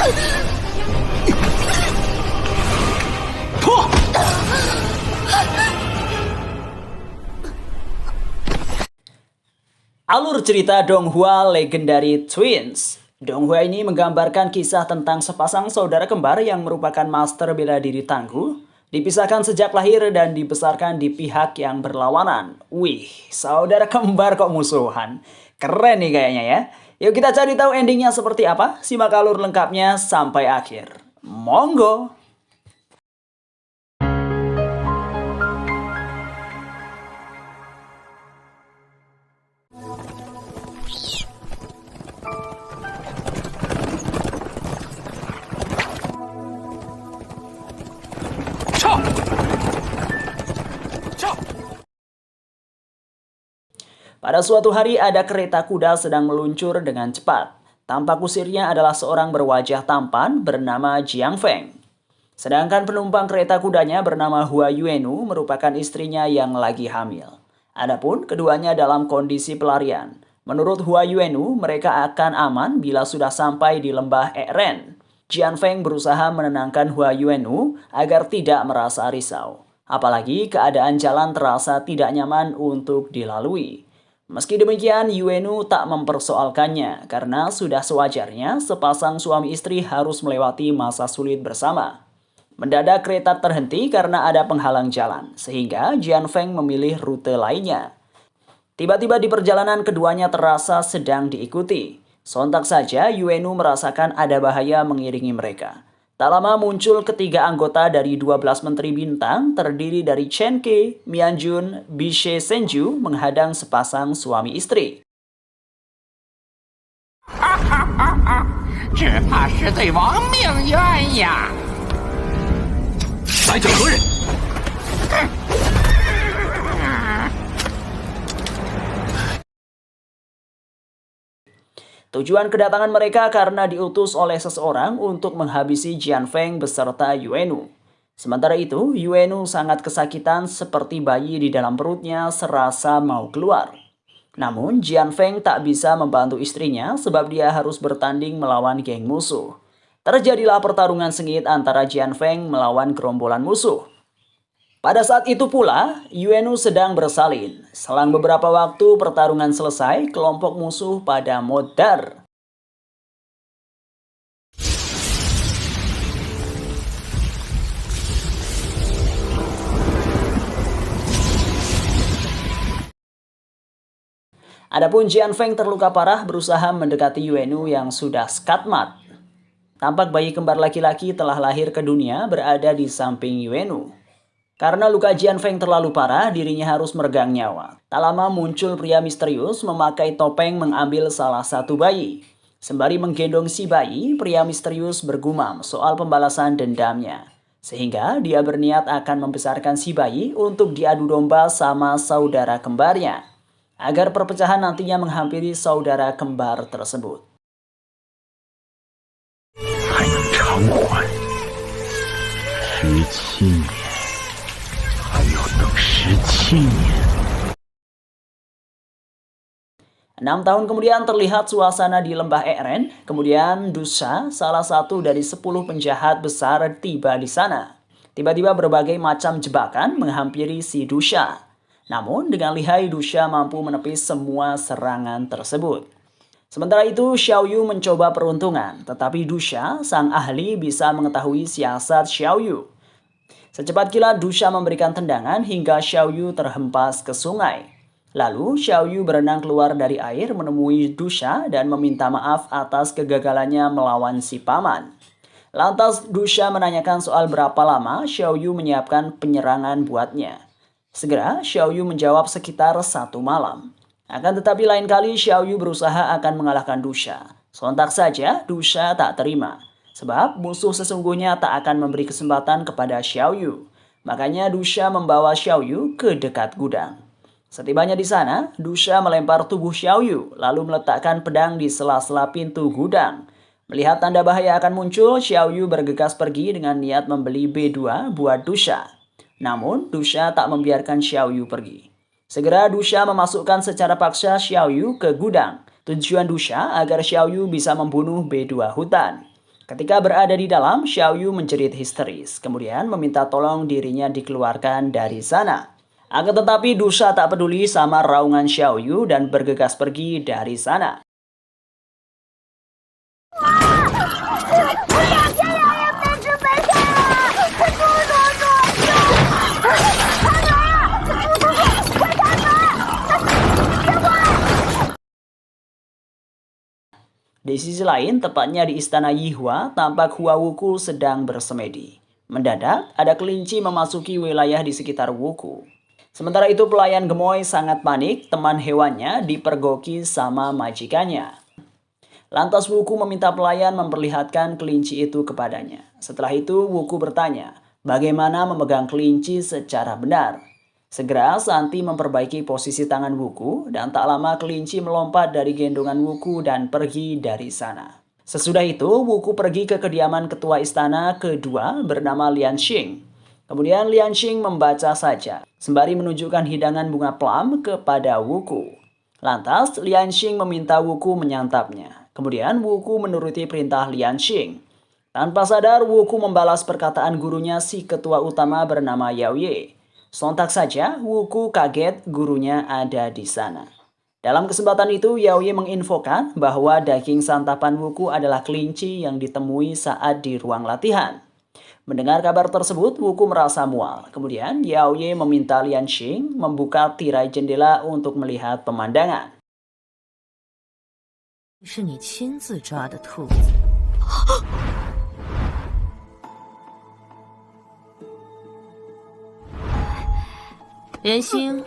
Alur cerita Donghua Legendary Twins. Donghua ini menggambarkan kisah tentang sepasang saudara kembar yang merupakan master bela diri tangguh, dipisahkan sejak lahir dan dibesarkan di pihak yang berlawanan. Wih, saudara kembar kok musuhan. Keren nih kayaknya ya. Yuk kita cari tahu endingnya seperti apa. Simak alur lengkapnya sampai akhir. Monggo! Pada suatu hari ada kereta kuda sedang meluncur dengan cepat. Tampak kusirnya adalah seorang berwajah tampan bernama Jiang Feng. Sedangkan penumpang kereta kudanya bernama Hua Yuenu merupakan istrinya yang lagi hamil. Adapun keduanya dalam kondisi pelarian. Menurut Hua Yuenu, mereka akan aman bila sudah sampai di lembah Eren. Jiang Feng berusaha menenangkan Hua Yuenu agar tidak merasa risau. Apalagi keadaan jalan terasa tidak nyaman untuk dilalui. Meski demikian, Yuenu tak mempersoalkannya karena sudah sewajarnya sepasang suami istri harus melewati masa sulit bersama. Mendadak kereta terhenti karena ada penghalang jalan, sehingga Jian Feng memilih rute lainnya. Tiba-tiba di perjalanan keduanya terasa sedang diikuti. Sontak saja Yuenu merasakan ada bahaya mengiringi mereka. Tak lama muncul ketiga anggota dari 12 menteri bintang terdiri dari Chen Ke, Mianjun, Bishe Senju menghadang sepasang suami istri. 只怕是对王命冤呀！来者何人？ Tujuan kedatangan mereka karena diutus oleh seseorang untuk menghabisi Jian Feng beserta Yuenu. Sementara itu, Yuenu sangat kesakitan seperti bayi di dalam perutnya serasa mau keluar. Namun, Jian Feng tak bisa membantu istrinya sebab dia harus bertanding melawan geng musuh. Terjadilah pertarungan sengit antara Jian Feng melawan gerombolan musuh. Pada saat itu pula, Yuenu sedang bersalin. Selang beberapa waktu pertarungan selesai, kelompok musuh pada modar. Adapun Jian Feng terluka parah berusaha mendekati Yuenu yang sudah skatmat. Tampak bayi kembar laki-laki telah lahir ke dunia berada di samping Yuenu. Karena luka Jian Feng terlalu parah, dirinya harus meregang nyawa. Tak lama muncul pria misterius memakai topeng mengambil salah satu bayi. Sembari menggendong si bayi, pria misterius bergumam soal pembalasan dendamnya. Sehingga dia berniat akan membesarkan si bayi untuk diadu domba sama saudara kembarnya. Agar perpecahan nantinya menghampiri saudara kembar tersebut. 还能偿还17年。 6 tahun kemudian terlihat suasana di lembah Eren, kemudian Dusha, salah satu dari 10 penjahat besar tiba di sana. Tiba-tiba berbagai macam jebakan menghampiri si Dusha. Namun dengan lihai Dusha mampu menepis semua serangan tersebut. Sementara itu Xiao Yu mencoba peruntungan, tetapi Dusha, sang ahli bisa mengetahui siasat Xiao Yu. Secepat kilat Dusha memberikan tendangan hingga Xiao Yu terhempas ke sungai. Lalu Xiao Yu berenang keluar dari air menemui Dusha dan meminta maaf atas kegagalannya melawan si paman. Lantas Dusha menanyakan soal berapa lama Xiao Yu menyiapkan penyerangan buatnya. Segera Xiao Yu menjawab sekitar 1 malam. Akan tetapi lain kali Xiao Yu berusaha akan mengalahkan Dusha. Sontak saja Dusha tak terima. Sebab musuh sesungguhnya tak akan memberi kesempatan kepada Xiao Yu. Makanya Dusha membawa Xiao Yu ke dekat gudang. Setibanya di sana, Dusha melempar tubuh Xiao Yu, lalu meletakkan pedang di sela-sela pintu gudang. Melihat tanda bahaya akan muncul, Xiao Yu bergegas pergi dengan niat membeli B2 buat Dusha. Namun, Dusha tak membiarkan Xiao Yu pergi. Segera Dusha memasukkan secara paksa Xiao Yu ke gudang. Tujuan Dusha agar Xiao Yu bisa membunuh B2 hutan. Ketika berada di dalam, Xiaoyu menjerit histeris, kemudian meminta tolong dirinya dikeluarkan dari sana. Akan tetapi Dusha tak peduli sama raungan Xiaoyu dan bergegas pergi dari sana. Di sisi lain, tepatnya di istana Yihua, tampak Hua Wuku sedang bersemedi. Mendadak, ada kelinci memasuki wilayah di sekitar Wuku. Sementara itu pelayan gemoy sangat panik, teman hewannya dipergoki sama majikannya. Lantas Wuku meminta pelayan memperlihatkan kelinci itu kepadanya. Setelah itu Wuku bertanya, bagaimana memegang kelinci secara benar. Segera Santi memperbaiki posisi tangan Wuku dan tak lama kelinci melompat dari gendongan Wuku dan pergi dari sana. Sesudah itu Wuku pergi ke kediaman ketua istana kedua bernama Lian Xing. Kemudian Lian Xing membaca saja sembari menunjukkan hidangan bunga plum kepada Wuku. Lantas Lian Xing meminta Wuku menyantapnya. Kemudian Wuku menuruti perintah Lian Xing. Tanpa sadar Wuku membalas perkataan gurunya si ketua utama bernama Yao Ye. Sontak saja, Wuku kaget gurunya ada di sana. Dalam kesempatan itu, Yao Ye menginfokan bahwa daging santapan Wuku adalah kelinci yang ditemui saat di ruang latihan. Mendengar kabar tersebut, Wuku merasa mual. Kemudian, Yao Ye meminta Lian Xing membuka tirai jendela untuk melihat pemandangan. 是你亲自抓的兔子。人心。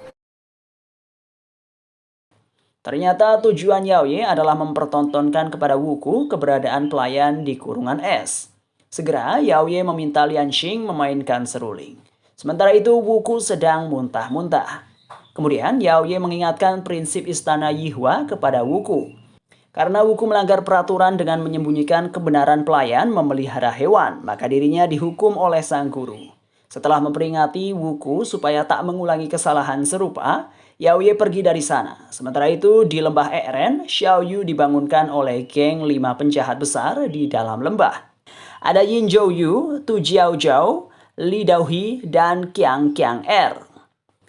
Ternyata tujuan Yao Ye adalah mempertontonkan kepada Wuku keberadaan pelayan di kurungan es. Segera Yao Ye meminta Lian Xing memainkan seruling. Sementara itu Wuku sedang muntah-muntah. Kemudian Yao Ye mengingatkan prinsip istana Yihua kepada Wuku. Karena Wuku melanggar peraturan dengan menyembunyikan kebenaran pelayan memelihara hewan, maka dirinya dihukum oleh sang guru. Setelah memperingati Wuku supaya tak mengulangi kesalahan serupa, Yao Ye pergi dari sana. Sementara itu, di lembah Eren, Xiaoyu dibangunkan oleh geng 5 penjahat besar di dalam lembah. Ada Yin Zhouyu, Tu Jiaozhou, Li Daohi, dan Qiang Er.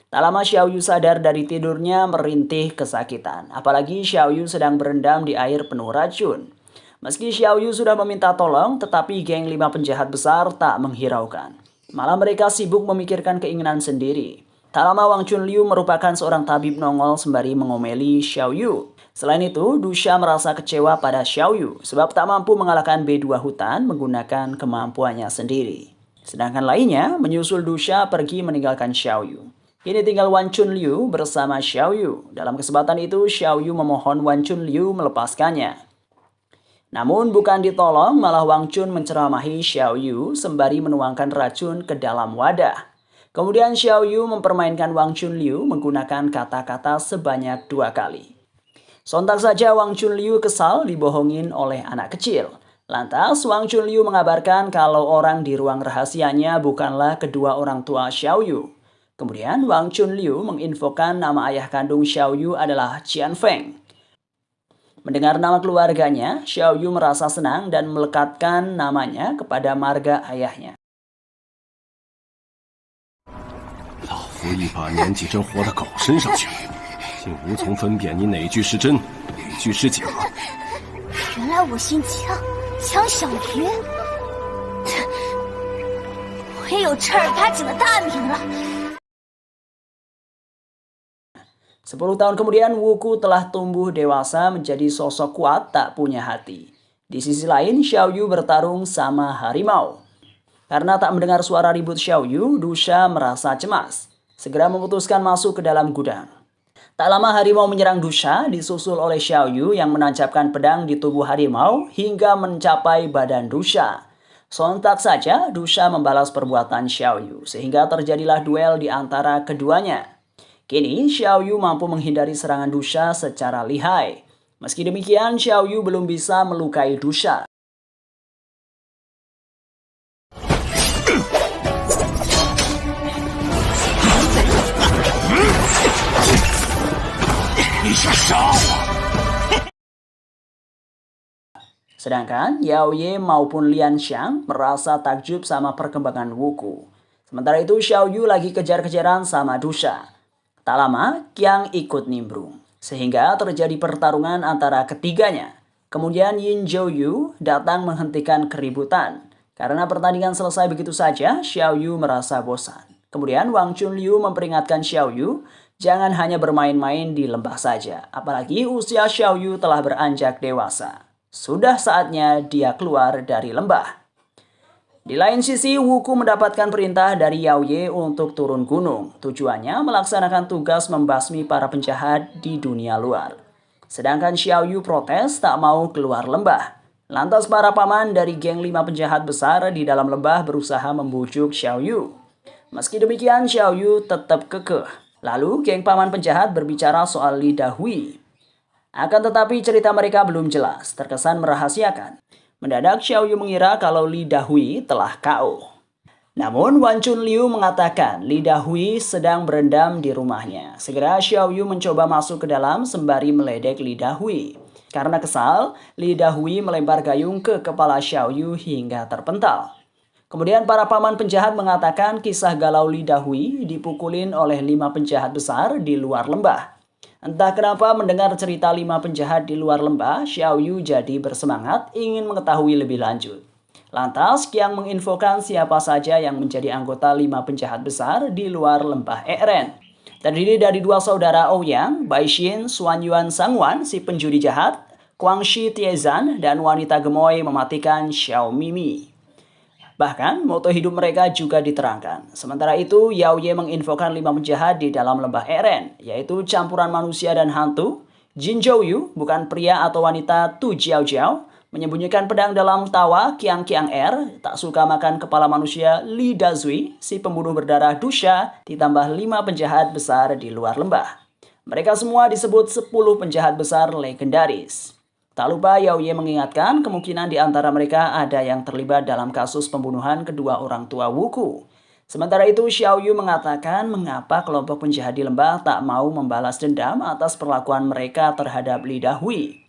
Tak lama Xiaoyu sadar dari tidurnya merintih kesakitan. Apalagi Xiaoyu sedang berendam di air penuh racun. Meski Xiaoyu sudah meminta tolong, tetapi geng 5 penjahat besar tak menghiraukan. Malah mereka sibuk memikirkan keinginan sendiri. Tak lama Wang Chunliu merupakan seorang tabib nongol sembari mengomeli Xiaoyu. Selain itu, Dusha merasa kecewa pada Xiaoyu sebab tak mampu mengalahkan B2 hutan menggunakan kemampuannya sendiri. Sedangkan lainnya menyusul Dusha pergi meninggalkan Xiaoyu. Kini tinggal Wang Chunliu bersama Xiaoyu. Dalam kesempatan itu, Xiaoyu memohon Wang Chunliu melepaskannya. Namun bukan ditolong, malah Wang Chun menceramahi Xiaoyu sembari menuangkan racun ke dalam wadah. Kemudian Xiaoyu mempermainkan Wang Chunliu menggunakan kata-kata sebanyak 2 kali. Sontak saja Wang Chunliu kesal dibohongin oleh anak kecil. Lantas Wang Chunliu mengabarkan kalau orang di ruang rahasianya bukanlah kedua orang tua Xiaoyu. Kemudian Wang Chunliu menginfokan nama ayah kandung Xiaoyu adalah Qian Feng. Mendengar nama keluarganya, Xiaoyu merasa senang dan melekatkan namanya kepada marga ayahnya. 老夫一把年纪真活到狗身上去，竟无从分辨你哪句是真，哪句是假。原来我姓姜，姜小鱼，我也有正儿八经的大名了。 10 tahun kemudian, Wuku telah tumbuh dewasa menjadi sosok kuat tak punya hati. Di sisi lain, Xiaoyu bertarung sama harimau. Karena tak mendengar suara ribut Xiaoyu, Dusha merasa cemas. Segera memutuskan masuk ke dalam gudang. Tak lama harimau menyerang Dusha, disusul oleh Xiaoyu yang menancapkan pedang di tubuh harimau hingga mencapai badan Dusha. Sontak saja, Dusha membalas perbuatan Xiaoyu, sehingga terjadilah duel di antara keduanya. Kini, Xiaoyu mampu menghindari serangan Dusha secara lihai. Meski demikian, Xiaoyu belum bisa melukai Dusha. Sedangkan Yao Ye maupun Lian Xiang merasa takjub sama perkembangan Wuku. Sementara itu Xiao Yu lagi kejar-kejaran sama Dusha. Tak lama, Qiang ikut nimbrung. Sehingga terjadi pertarungan antara ketiganya. Kemudian Yin Zhouyu datang menghentikan keributan. Karena pertandingan selesai begitu saja, Xiao Yu merasa bosan. Kemudian Wang Chunliu memperingatkan Xiao Yu, jangan hanya bermain-main di lembah saja. Apalagi usia Xiao Yu telah beranjak dewasa. Sudah saatnya dia keluar dari lembah. Di lain sisi, Wuku mendapatkan perintah dari Yao Ye untuk turun gunung. Tujuannya melaksanakan tugas membasmi para penjahat di dunia luar. Sedangkan Xiao Yu protes tak mau keluar lembah. Lantas para paman dari geng 5 penjahat besar di dalam lembah berusaha membujuk Xiao Yu. Meski demikian, Xiao Yu tetap kekeh. Lalu geng paman penjahat berbicara soal Li Dahui. Akan tetapi cerita mereka belum jelas, terkesan merahasiakan. Mendadak Xiao Yu mengira kalau Li Dahui telah KO. Namun Wan Chunliu mengatakan Li Dahui sedang berendam di rumahnya. Segera Xiao Yu mencoba masuk ke dalam sembari meledek Li Dahui. Karena kesal, Li Dahui melempar gayung ke kepala Xiao Yu hingga terpental. Kemudian para paman penjahat mengatakan kisah galau Li Dahui dipukulin oleh 5 penjahat besar di luar lembah. Entah kenapa mendengar cerita 5 penjahat di luar lembah, Xiao Yu jadi bersemangat ingin mengetahui lebih lanjut. Lantas Qiang menginfokan siapa saja yang menjadi anggota 5 penjahat besar di luar lembah Eren. Terdiri dari 2 saudara Ouyang, Bai Xin, Xuan Yuan Sangwan, si penjudi jahat, Kuang Shi Tiezan, dan wanita gemoy mematikan Xiao Mimi. Bahkan, moto hidup mereka juga diterangkan. Sementara itu, Yao Ye menginfokan 5 penjahat di dalam lembah Eren, yaitu campuran manusia dan hantu, Jin Zhouyu, bukan pria atau wanita Tu Jiao Jiao, menyembunyikan pedang dalam tawa Qiang Qiang Er, tak suka makan kepala manusia Li Dazui, si pembunuh berdarah Dusha, ditambah 5 penjahat besar di luar lembah. Mereka semua disebut 10 penjahat besar legendaris. Tak lupa Yao Ye mengingatkan kemungkinan di antara mereka ada yang terlibat dalam kasus pembunuhan kedua orang tua Wuku. Sementara itu Xiao Yu mengatakan mengapa kelompok penjahat di lembah tak mau membalas dendam atas perlakuan mereka terhadap Li Dahui.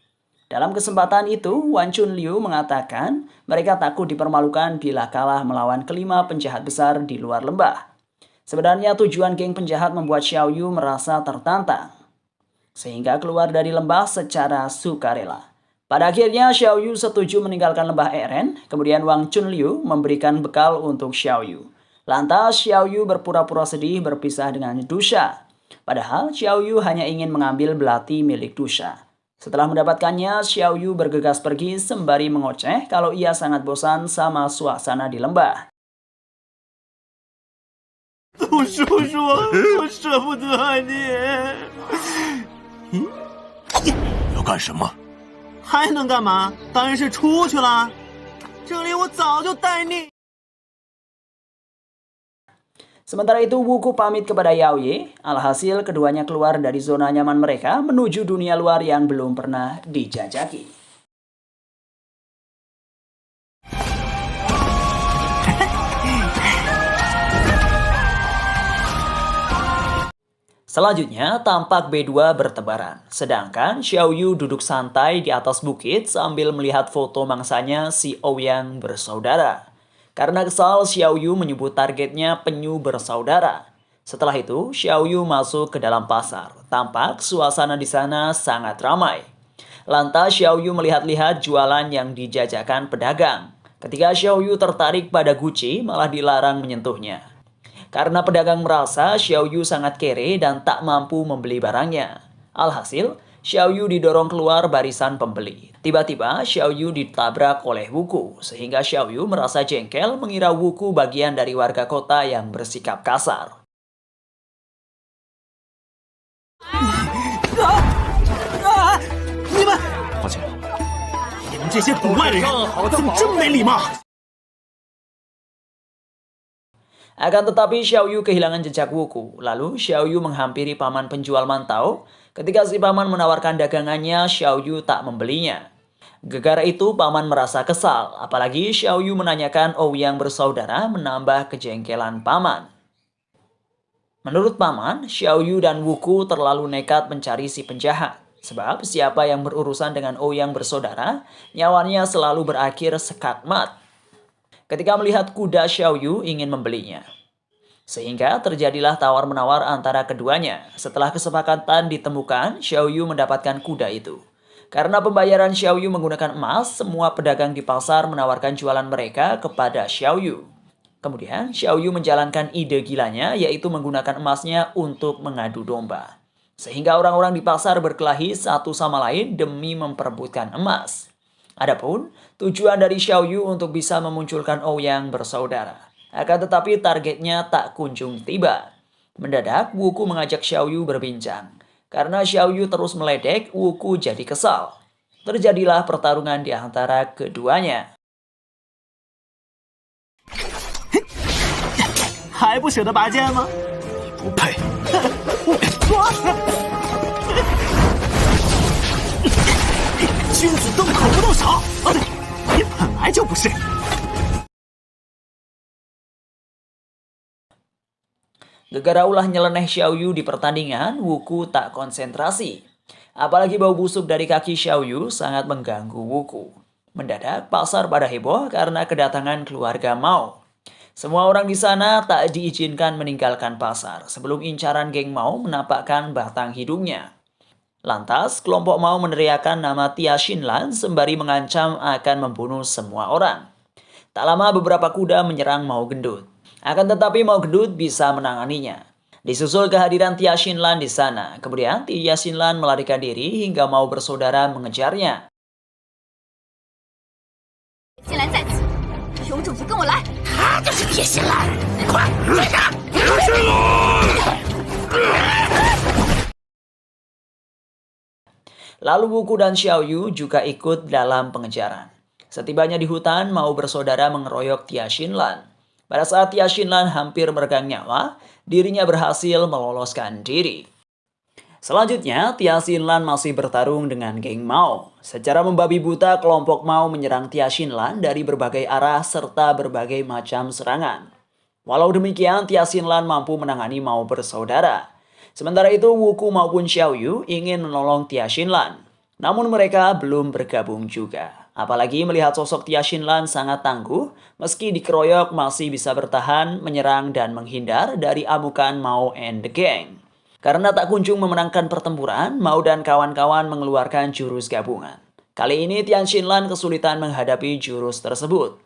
Dalam kesempatan itu Wan Chunliu mengatakan mereka takut dipermalukan bila kalah melawan kelima penjahat besar di luar lembah. Sebenarnya tujuan geng penjahat membuat Xiao Yu merasa tertantang, sehingga keluar dari lembah secara sukarela. Pada akhirnya Xiao Yu setuju meninggalkan lembah Eren, kemudian Wang Chunliu memberikan bekal untuk Xiao Yu. Lantas Xiao Yu berpura-pura sedih berpisah dengan Dusha. Padahal Xiao Yu hanya ingin mengambil belati milik Dusha. Setelah mendapatkannya, Xiao Yu bergegas pergi sembari mengoceh kalau ia sangat bosan sama suasana di lembah. 杜叔叔，我舍不得你。要干什么？ 还能干嘛？当然是出去啦！这里我早就待腻。 Sementara itu Wuku pamit kepada Yao Ye, alhasil keduanya keluar dari zona nyaman mereka menuju dunia luar yang belum pernah dijajaki. Selanjutnya, tampak B2 bertebaran. Sedangkan Xiao Yu duduk santai di atas bukit sambil melihat foto mangsanya si Ouyang bersaudara. Karena kesal, Xiao Yu menyebut targetnya penyu bersaudara. Setelah itu, Xiao Yu masuk ke dalam pasar. Tampak suasana di sana sangat ramai. Lantas Xiao Yu melihat-lihat jualan yang dijajakan pedagang. Ketika Xiao Yu tertarik pada Gucci, malah dilarang menyentuhnya. Karena pedagang merasa Xiao Yu sangat kere dan tak mampu membeli barangnya. Alhasil, Xiao Yu didorong keluar barisan pembeli. Tiba-tiba, Xiao Yu ditabrak oleh Wuku, sehingga Xiao Yu merasa jengkel mengira Wuku bagian dari warga kota yang bersikap kasar. 你们，抱歉，你们这些古外的人怎么这么没礼貌？ Akan tetapi Xiao Yu kehilangan jejak Wuku. Lalu Xiao Yu menghampiri paman penjual mantau. Ketika si paman menawarkan dagangannya, Xiao Yu tak membelinya. Gegara itu paman merasa kesal. Apalagi Xiao Yu menanyakan Ouyang bersaudara menambah kejengkelan paman. Menurut paman, Xiao Yu dan Wuku terlalu nekat mencari si penjahat. Sebab siapa yang berurusan dengan Ouyang bersaudara, nyawanya selalu berakhir sekakmat. Ketika melihat kuda Xiaoyu ingin membelinya. Sehingga terjadilah tawar-menawar antara keduanya. Setelah kesepakatan ditemukan, Xiaoyu mendapatkan kuda itu. Karena pembayaran Xiaoyu menggunakan emas, semua pedagang di pasar menawarkan jualan mereka kepada Xiaoyu. Kemudian Xiaoyu menjalankan ide gilanya, yaitu menggunakan emasnya untuk mengadu domba. Sehingga orang-orang di pasar berkelahi satu sama lain demi memperebutkan emas. Adapun tujuan dari Xiaoyu untuk bisa memunculkan Ouyang bersaudara. Akan tetapi targetnya tak kunjung tiba. Mendadak Wuku mengajak Xiaoyu berbincang. Karena Xiaoyu terus meledek, Wuku jadi kesal. Terjadilah pertarungan di antara keduanya. 还不舍得拔剑吗？不配。君子动口不动手。啊，对，你本来就不是。 Gegara ulah nyeleneh Xiaoyu di pertandingan, Wuku tak konsentrasi. Apalagi bau busuk dari kaki Xiaoyu sangat mengganggu Wuku. Mendadak pasar pada heboh karena kedatangan keluarga Mao. Semua orang di sana tak diizinkan meninggalkan pasar sebelum incaran geng Mao menampakkan batang hidungnya. Lantas, kelompok Mao meneriakkan nama Tia Xinlan sembari mengancam akan membunuh semua orang. Tak lama beberapa kuda menyerang Mao Gendut. Akan tetapi Mao Gendut bisa menanganinya. Disusul kehadiran Tia Xinlan di sana. Kemudian Tia Xinlan melarikan diri hingga Mao bersaudara mengejarnya. 新兰在此，有种就跟我来！他就是铁心兰，快追他！铁心兰！ Lalu Wuku dan Xiaoyu juga ikut dalam pengejaran. Setibanya di hutan, Mao bersaudara mengeroyok Tia Xinlan. Pada saat Tia Xinlan hampir meregang nyawa, dirinya berhasil meloloskan diri. Selanjutnya, Tia Xinlan masih bertarung dengan geng Mao. Secara membabi buta, kelompok Mao menyerang Tia Xinlan dari berbagai arah serta berbagai macam serangan. Walau demikian, Tia Xinlan mampu menangani Mao bersaudara. Sementara itu, Wuku maupun Xiaoyu ingin menolong Tia Xinlan. Namun mereka belum bergabung juga. Apalagi melihat sosok Tia Xinlan sangat tangguh, meski dikeroyok masih bisa bertahan, menyerang dan menghindar dari amukan Mao and the Gang. Karena tak kunjung memenangkan pertempuran, Mao dan kawan-kawan mengeluarkan jurus gabungan. Kali ini Tia Xinlan kesulitan menghadapi jurus tersebut.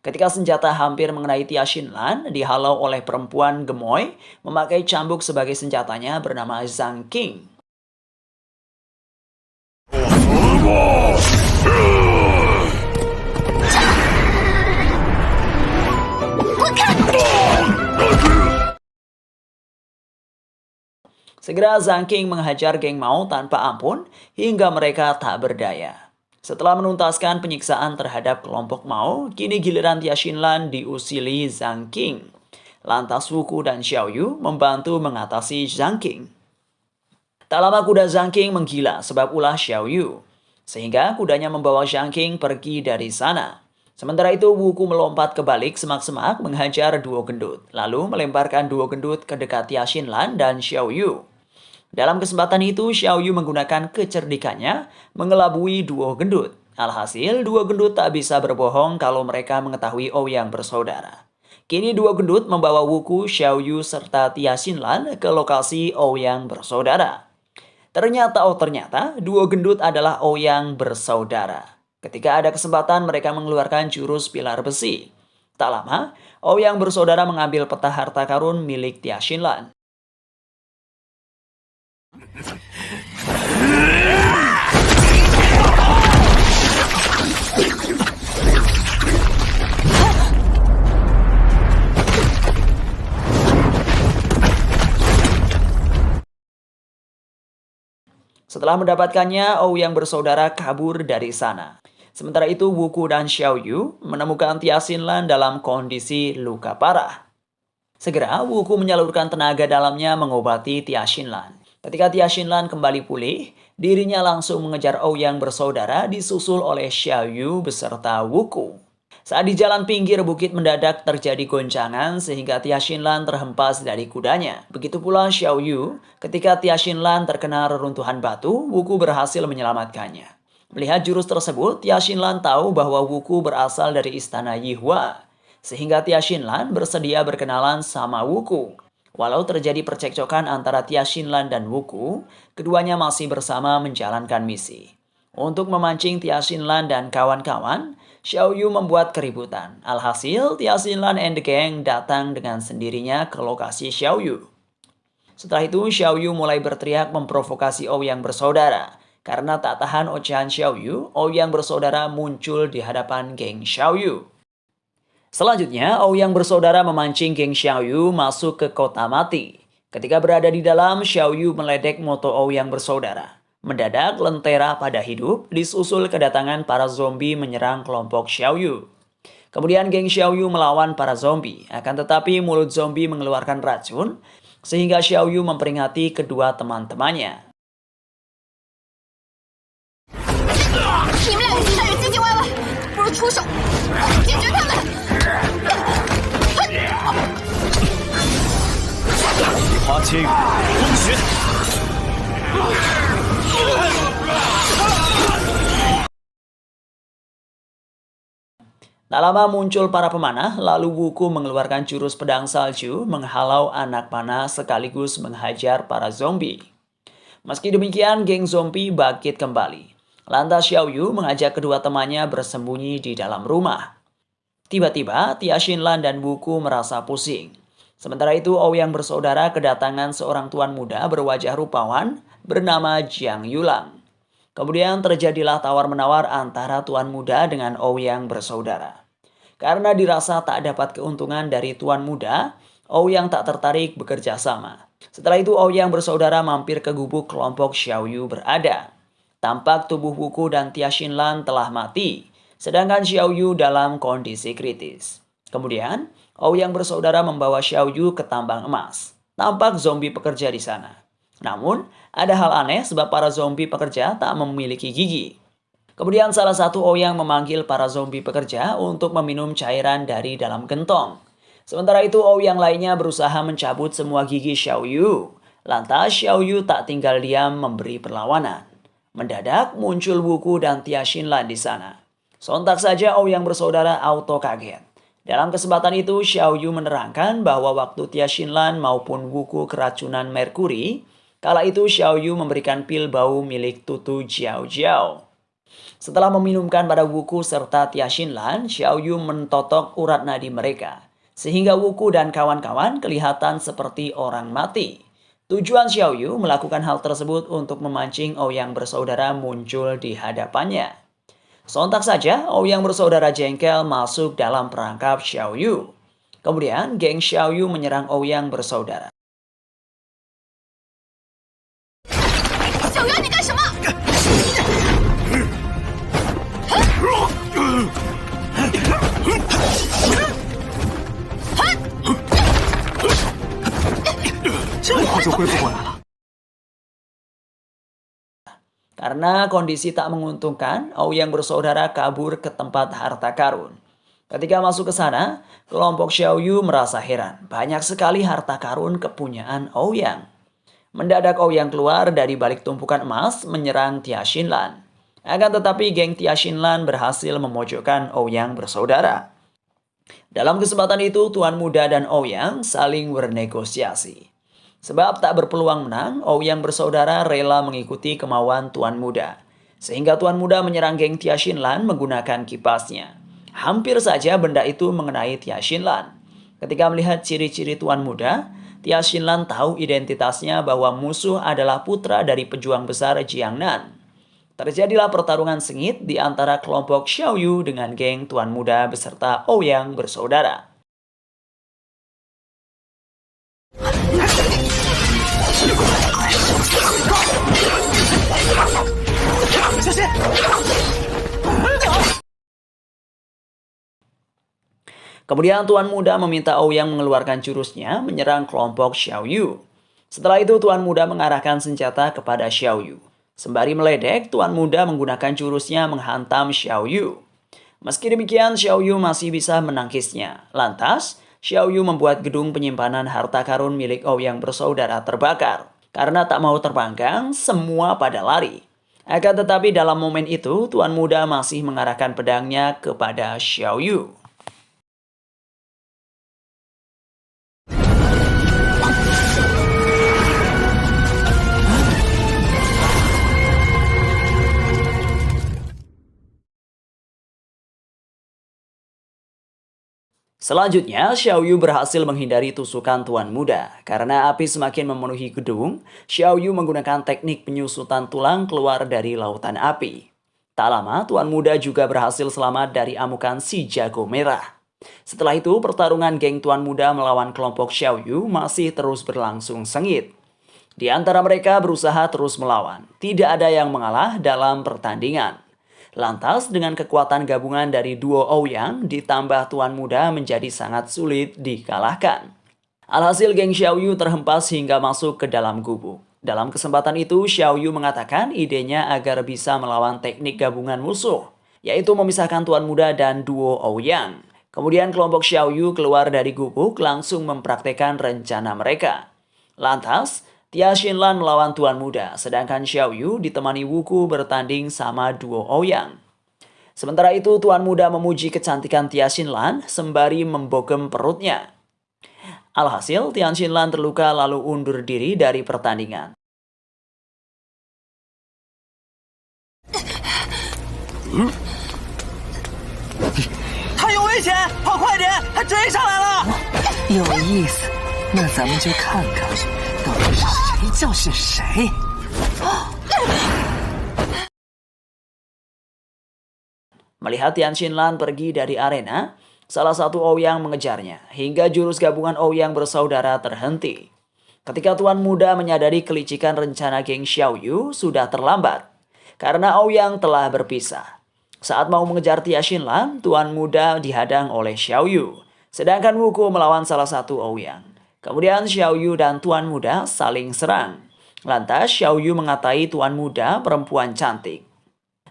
Ketika senjata hampir mengenai Tia Xinlan, dihalau oleh perempuan gemoy memakai cambuk sebagai senjatanya bernama Zhang King. Segera Zhang King menghajar geng Mao tanpa ampun hingga mereka tak berdaya. Setelah menuntaskan penyiksaan terhadap kelompok Mao, kini giliran Tia Xinlan diusili Zhang King. Lantas Wuku dan Xiaoyu membantu mengatasi Zhang King. Tak lama kuda Zhang King menggila sebab ulah Xiaoyu. Sehingga kudanya membawa Zhang King pergi dari sana. Sementara itu Wuku melompat ke balik semak-semak menghajar duo gendut. Lalu melemparkan duo gendut ke dekat Tia Xinlan dan Xiaoyu. Dalam kesempatan itu, Xiaoyu menggunakan kecerdikannya mengelabui duo gendut. Alhasil, duo gendut tak bisa berbohong kalau mereka mengetahui Ouyang bersaudara. Kini duo gendut membawa Wuku, Xiaoyu, serta Tia Xinlan ke lokasi Ouyang bersaudara. Ternyata duo gendut adalah Ouyang bersaudara. Ketika ada kesempatan, mereka mengeluarkan jurus pilar besi. Tak lama, Ouyang bersaudara mengambil peta harta karun milik Tia Xinlan. Setelah mendapatkannya, Ouyang bersaudara kabur dari sana. Sementara itu, Wuku dan Xiaoyu menemukan Tia Xinlan dalam kondisi luka parah. Segera, Wuku menyalurkan tenaga dalamnya mengobati Tia Xinlan. Ketika Tia Xinlan kembali pulih, dirinya langsung mengejar Ouyang bersaudara disusul oleh Xiaoyu beserta Wuku. Saat di jalan pinggir bukit mendadak terjadi goncangan sehingga Tia Xinlan terhempas dari kudanya. Begitu pula Xiao Yu, ketika Tia Xinlan terkena reruntuhan batu, Wuku berhasil menyelamatkannya. Melihat jurus tersebut, Tia Xinlan tahu bahwa Wuku berasal dari istana Yihua, sehingga Tia Xinlan bersedia berkenalan sama Wuku. Walau terjadi percekcokan antara Tia Xinlan dan Wuku, keduanya masih bersama menjalankan misi. Untuk memancing Tia Xinlan dan kawan-kawan, Xiao Yu membuat keributan. Alhasil, Tia Xinlan and the gang datang dengan sendirinya ke lokasi Xiao Yu. Setelah itu, Xiao Yu mulai berteriak memprovokasi Ouyang bersaudara. Karena tak tahan ocehan Xiao Yu, Ouyang bersaudara muncul di hadapan geng Xiao Yu. Selanjutnya, Ouyang bersaudara memancing geng Xiao Yu masuk ke kota mati. Ketika berada di dalam, Xiao Yu meledek moto Ouyang bersaudara. Mendadak lentera pada hidup, disusul kedatangan para zombie menyerang kelompok Xiao Yu. Kemudian geng Xiao Yu melawan para zombie, akan tetapi mulut zombie mengeluarkan racun, sehingga Xiao Yu memperingati kedua teman-temannya. 你们两个实在是唧唧歪歪，不如出手解决他们。花青风雪。 Tak lama muncul para pemanah, lalu Wuku mengeluarkan jurus pedang salju menghalau anak panah sekaligus menghajar para zombie. Meski demikian, geng zombie bangkit kembali. Lantas Xiao Yu mengajak kedua temannya bersembunyi di dalam rumah. Tiba-tiba, Tia Xinlan dan Wuku merasa pusing. Sementara itu, Ouyang bersaudara kedatangan seorang tuan muda berwajah rupawan bernama Jiang Yulang. Kemudian terjadilah tawar-menawar antara tuan muda dengan Ouyang bersaudara. Karena dirasa tak dapat keuntungan dari tuan muda, Ouyang tak tertarik bekerja sama. Setelah itu Ouyang bersaudara mampir ke gubuk kelompok Xiao Yu berada. Tampak tubuh Wuku dan Tia Xinlan telah mati, sedangkan Xiao Yu dalam kondisi kritis. Kemudian, Ouyang bersaudara membawa Xiao Yu ke tambang emas. Tampak zombie pekerja di sana. Namun, ada hal aneh sebab para zombie pekerja tak memiliki gigi. Kemudian salah satu Ouyang memanggil para zombie pekerja untuk meminum cairan dari dalam gentong. Sementara itu Ouyang lainnya berusaha mencabut semua gigi Xiao Yu. Lantas Xiao Yu tak tinggal diam memberi perlawanan. Mendadak muncul Wuku dan Tia Xinlan di sana. Sontak saja Ouyang bersaudara auto kaget. Dalam kesempatan itu Xiao Yu menerangkan bahwa waktu Tia Xinlan maupun Wuku keracunan merkuri, kala itu Xiao Yu memberikan pil bau milik Tutu Jiao Jiao. Setelah meminumkan pada Wuku serta Tia Xinlan, Xiao Yu mentotok urat nadi mereka. Sehingga Wuku dan kawan-kawan kelihatan seperti orang mati. Tujuan Xiao Yu melakukan hal tersebut untuk memancing Ouyang bersaudara muncul di hadapannya. Sontak saja Ouyang bersaudara jengkel masuk dalam perangkap Xiao Yu. Kemudian geng Xiao Yu menyerang Ouyang bersaudara. 小圆，你干什么？ 这么快就恢复过来了。 Karena kondisi tak menguntungkan, Ouyang bersaudara kabur ke tempat harta karun. Ketika masuk ke sana, kelompok Xiao Yu merasa heran. Banyak sekali harta karun kepunyaan Ouyang. Mendadak Ouyang keluar dari balik tumpukan emas menyerang Tia Xinlan. Akan tetapi geng Tia Xinlan berhasil memojokkan Ouyang bersaudara. Dalam kesempatan itu, Tuan Muda dan Ouyang saling bernegosiasi. Sebab tak berpeluang menang, Ouyang bersaudara rela mengikuti kemauan Tuan Muda. Sehingga Tuan Muda menyerang geng Tia Xinlan menggunakan kipasnya. Hampir saja benda itu mengenai Tia Xinlan. Ketika melihat ciri-ciri Tuan Muda, Tia Xinlan tahu identitasnya bahwa musuh adalah putra dari pejuang besar Jiangnan. Terjadilah pertarungan sengit di antara kelompok Xiao Yu dengan geng Tuan Muda beserta Ouyang bersaudara. Kemudian Tuan Muda meminta Ouyang mengeluarkan jurusnya menyerang kelompok Xiao Yu. Setelah itu Tuan Muda mengarahkan senjata kepada Xiao Yu. Sembari meledek, Tuan Muda menggunakan jurusnya menghantam Xiao Yu. Meski demikian, Xiao Yu masih bisa menangkisnya. Lantas, Xiao Yu membuat gedung penyimpanan harta karun milik Ouyang bersaudara terbakar. Karena tak mau terbanggang, semua pada lari. Akan tetapi dalam momen itu, Tuan Muda masih mengarahkan pedangnya kepada Xiao Yu. Selanjutnya, Xiao Yu berhasil menghindari tusukan Tuan Muda. Karena api semakin memenuhi gedung, Xiao Yu menggunakan teknik penyusutan tulang keluar dari lautan api. Tak lama, Tuan Muda juga berhasil selamat dari amukan si jago merah. Setelah itu, pertarungan geng Tuan Muda melawan kelompok Xiao Yu masih terus berlangsung sengit. Di antara mereka berusaha terus melawan. Tidak ada yang mengalah dalam pertandingan. Lantas, dengan kekuatan gabungan dari duo Ouyang ditambah Tuan Muda menjadi sangat sulit dikalahkan. Alhasil geng Xiao Yu terhempas hingga masuk ke dalam gubuk. Dalam kesempatan itu, Xiao Yu mengatakan idenya agar bisa melawan teknik gabungan musuh, yaitu memisahkan Tuan Muda dan duo Ouyang. Kemudian kelompok Xiao Yu keluar dari gubuk langsung mempraktekkan rencana mereka. Lantas, Tia Xinlan melawan Tuan Muda, sedangkan Xiao Yu ditemani Wuku bertanding sama duo Ouyang. Sementara itu, Tuan Muda memuji kecantikan Tia Xinlan sembari membogem perutnya. Alhasil, Tia Xinlan terluka lalu undur diri dari pertandingan. 他有危险，跑快点，他追上来了！有意思，那咱们就看看，到底是谁教训谁。 Melihat Tian Xinlan pergi dari arena, salah satu Ouyang mengejarnya, hingga jurus gabungan Ouyang bersaudara terhenti. Ketika Tuan Muda menyadari kelicikan rencana geng Xiao Yu sudah terlambat, karena Ouyang telah berpisah. Saat mau mengejar Tia Xinlan, Tuan Muda dihadang oleh Xiao Yu, sedangkan Wuku melawan salah satu Ouyang. Kemudian Xiao Yu dan Tuan Muda saling serang. Lantas Xiao Yu mengatai Tuan Muda perempuan cantik.